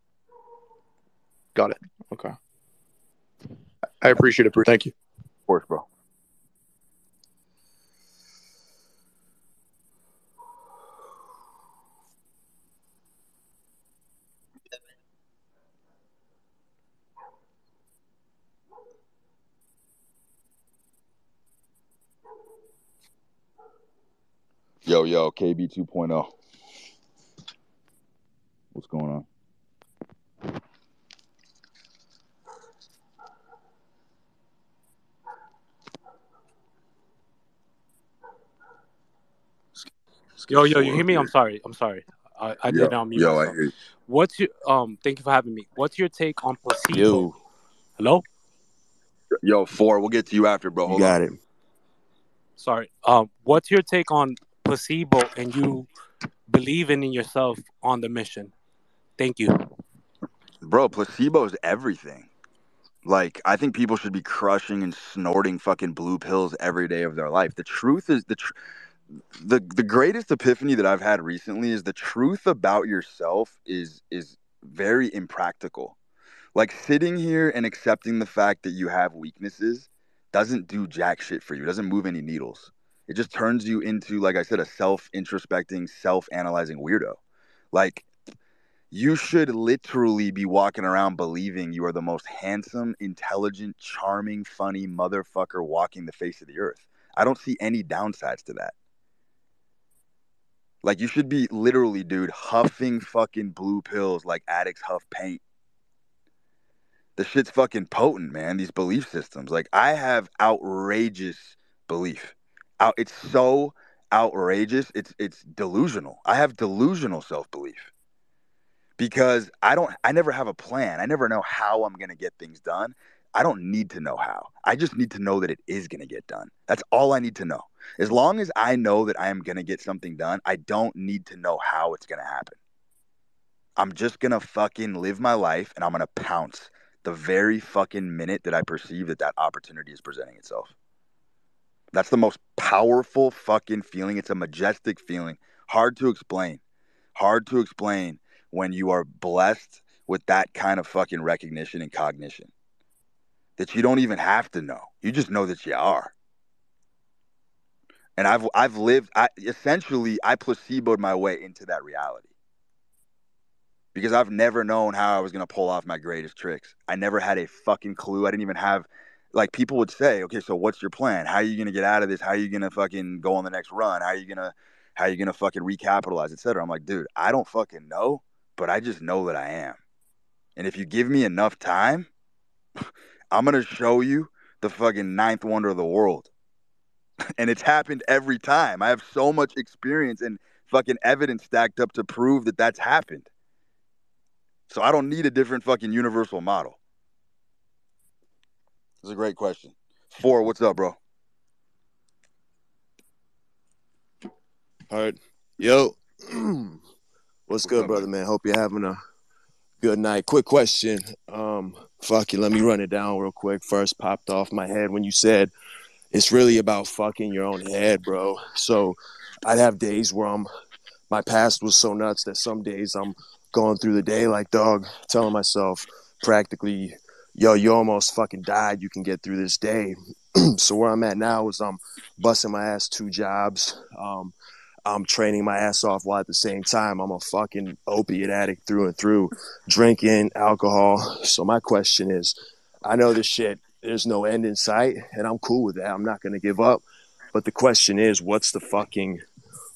H: Got it. Okay. I appreciate it, Bruce. Thank you.
A: Of course, bro. Yo, KB 2.0. What's going on?
I: Yo, you hear me? I'm sorry. I did not mute myself.
A: I hear you.
I: What's your Thank you for having me. What's your take on placebo?
J: Yo.
I: Hello?
A: Yo, 4, we'll get to you after, bro.
J: You got it.
I: Sorry. What's your take on placebo and you believing in yourself on the mission? Thank you.
A: Bro, placebo is everything. Like, I think people should be crushing and snorting fucking blue pills every day of their life. The truth is, the greatest epiphany that I've had recently is the truth about yourself is very impractical. Like, sitting here and accepting the fact that you have weaknesses doesn't do jack shit for you. It doesn't move any needles. It just turns you into, like I said, a self-introspecting, self-analyzing weirdo. Like, you should literally be walking around believing you are the most handsome, intelligent, charming, funny motherfucker walking the face of the earth. I don't see any downsides to that. Like, you should be literally, dude, huffing fucking blue pills like addicts huff paint. The shit's fucking potent, man, these belief systems. Like, I have outrageous belief. It's so outrageous, it's delusional. I have delusional self-belief. Because I never have a plan. I never know how I'm going to get things done. I don't need to know how. I just need to know that it is going to get done. That's all I need to know. As long as I know that I am going to get something done, I don't need to know how it's going to happen. I'm just going to fucking live my life, and I'm going to pounce the very fucking minute that I perceive that opportunity is presenting itself. That's the most powerful fucking feeling. It's a majestic feeling. Hard to explain. When you are blessed with that kind of fucking recognition and cognition that you don't even have to know. You just know that you are. And I placeboed my way into that reality. Because I've never known how I was going to pull off my greatest tricks. I never had a fucking clue. I didn't even have, like, people would say, okay, so what's your plan? How are you going to get out of this? How are you going to fucking go on the next run? How are you going to fucking recapitalize, et cetera? I'm like, dude, I don't fucking know. But I just know that I am. And if you give me enough time, I'm going to show you the fucking ninth wonder of the world. And it's happened every time. I have so much experience and fucking evidence stacked up to prove that that's happened. So I don't need a different fucking universal model. That's a great question. 4, what's up, bro?
J: All right. Yo. What's good, brother, man? Hope you're having a good night. Quick question. Fuck it, let me run it down real quick. First popped off my head when you said it's really about fucking your own head, bro. So I'd have days where my past was so nuts that some days I'm going through the day like, dog, telling myself practically, yo, you almost fucking died. You can get through this day. So where I'm at now is I'm busting my ass 2 jobs. I'm training my ass off while at the same time I'm a fucking opiate addict through and through, drinking, alcohol. So my question is, I know this shit, there's no end in sight, and I'm cool with that. I'm not going to give up. But the question is, what's the fucking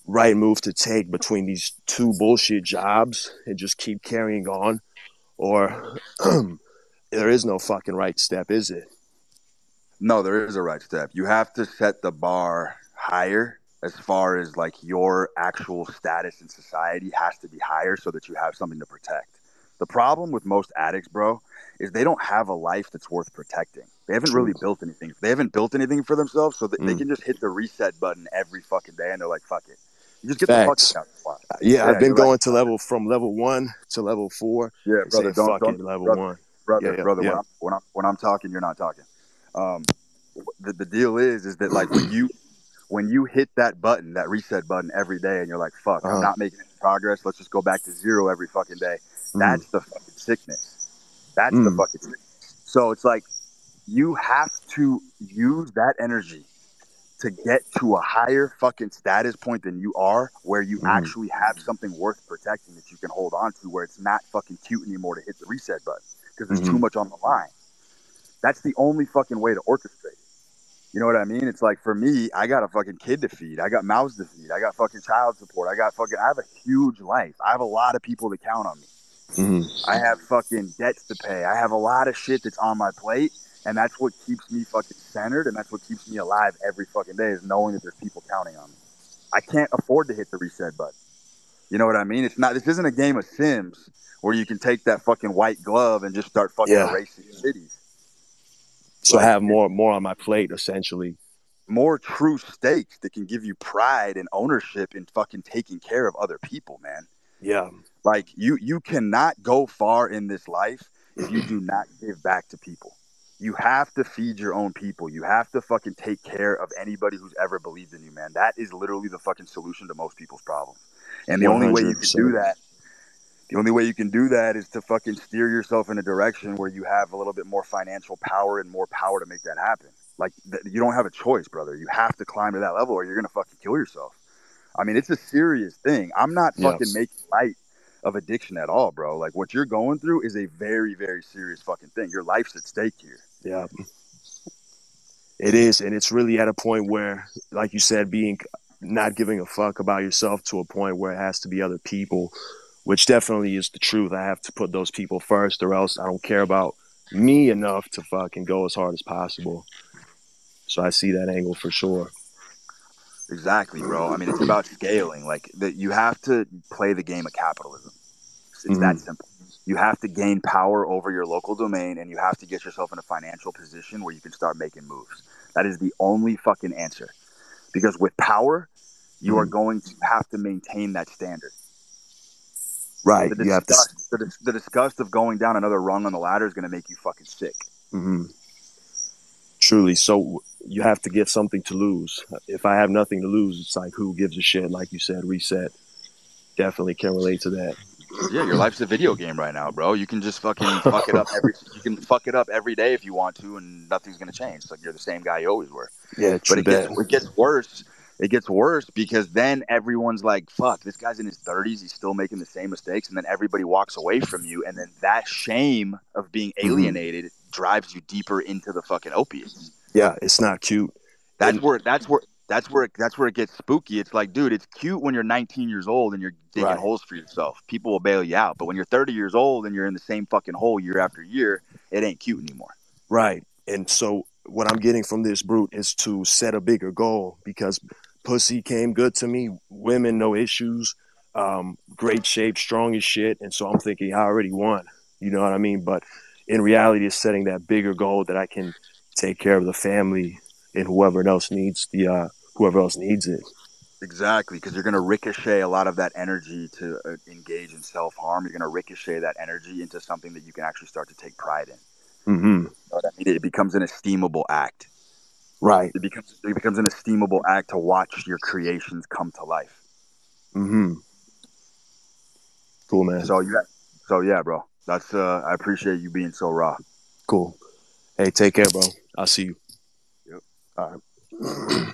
J: right move to take between these 2 bullshit jobs and just keep carrying on? Or there is no fucking right step, is it?
A: No, there is a right step. You have to set the bar higher as far as like your actual status in society has to be higher so that you have something to protect. The problem with most addicts, bro, is they don't have a life that's worth protecting. They haven't
J: True.
A: really built anything. They haven't built anything for themselves, so that they can just hit the reset button every fucking day and they're like, fuck it. You just get the fuck
J: Facts.
A: out.
J: Yeah, I've been
A: you're right.
J: going to from level 1 to level 4
A: Yeah,
J: and
A: brother,
J: saying
A: don't
J: fuck it, level
A: brother,
J: 1. Yeah.
A: When I'm talking, you're not talking. The deal is that like when you hit that button, that reset button every day, and you're like, fuck, I'm not making any progress. Let's just go back to 0 every fucking day. That's the fucking sickness. That's the fucking sickness. So it's like you have to use that energy to get to a higher fucking status point than you are, where you actually have something worth protecting that you can hold on to, where it's not fucking cute anymore to hit the reset button because there's too much on the line. That's the only fucking way to orchestrate it. You know what I mean? It's like for me, I got a fucking kid to feed. I got mouths to feed. I got fucking child support. I have a huge life. I have a lot of people that count on me. I have fucking debts to pay. I have a lot of shit that's on my plate. And that's what keeps me fucking centered. And that's what keeps me alive every fucking day, is knowing that there's people counting on me. I can't afford to hit the reset button. You know what I mean? This isn't a game of Sims where you can take that fucking white glove and just start fucking erasing cities.
J: So I have more on my plate, essentially.
A: More true stakes that can give you pride and ownership in fucking taking care of other people, man.
J: Yeah.
A: Like you cannot go far in this life if you do not give back to people. You have to feed your own people. You have to fucking take care of anybody who's ever believed in you, man. That is literally the fucking solution to most people's problems. And the only way you can do that is to fucking steer yourself in a direction where you have a little bit more financial power and more power to make that happen. Like, you don't have a choice, brother. You have to climb to that level or you're going to fucking kill yourself. I mean, it's a serious thing. I'm not fucking making light of addiction at all, bro. Like, what you're going through is a very, very serious fucking thing. Your life's at stake here.
J: Yeah. It is. And it's really at a point where, like you said, not giving a fuck about yourself to a point where it has to be other people, which definitely is the truth. I have to put those people first, or else I don't care about me enough to fucking go as hard as possible. So I see that angle for sure.
A: Exactly, bro. I mean, it's about scaling. Like, you have to play the game of capitalism. It's that simple. You have to gain power over your local domain, and you have to get yourself in a financial position where you can start making moves. That is the only fucking answer. Because with power, you are going to have to maintain that standard.
J: Right.
A: The disgust of going down another rung on the ladder is going to make you fucking sick.
J: Truly. So you have to get something to lose. If I have nothing to lose, it's like, who gives a shit? Like you said, reset. Definitely can relate to that.
A: Yeah, your life's a video game right now, bro. You can just fucking fuck it up every day if you want to, and nothing's gonna change. It's like you're the same guy you always were.
J: Yeah, true.
A: But it gets worse. It gets worse because then everyone's like, fuck, this guy's in his 30s, he's still making the same mistakes, and then everybody walks away from you, and then that shame of being alienated drives you deeper into the fucking opiates.
J: Yeah, it's not cute.
A: That's where it gets spooky. It's like, dude, it's cute when you're 19 years old and you're digging holes for yourself. People will bail you out. But when you're 30 years old and you're in the same fucking hole year after year, it ain't cute anymore.
J: Right. And so what I'm getting from this brute is to set a bigger goal, because pussy came good to me, women, no issues, great shape, strong as shit. And so I'm thinking I already won. You know what I mean? But in reality, it's setting that bigger goal that I can take care of the family and whoever else needs it.
A: Exactly, because you're going to ricochet a lot of that energy to engage in self-harm. You're going to ricochet that energy into something that you can actually start to take pride in. You know what I mean? It becomes an esteemable act.
J: Right.
A: It becomes an esteemable act to watch your creations come to life.
J: Mm-hmm. Cool, man.
A: So yeah, bro. That's I appreciate you being so raw.
J: Cool. Hey, take care, bro. I'll see you.
A: Yep.
J: All right.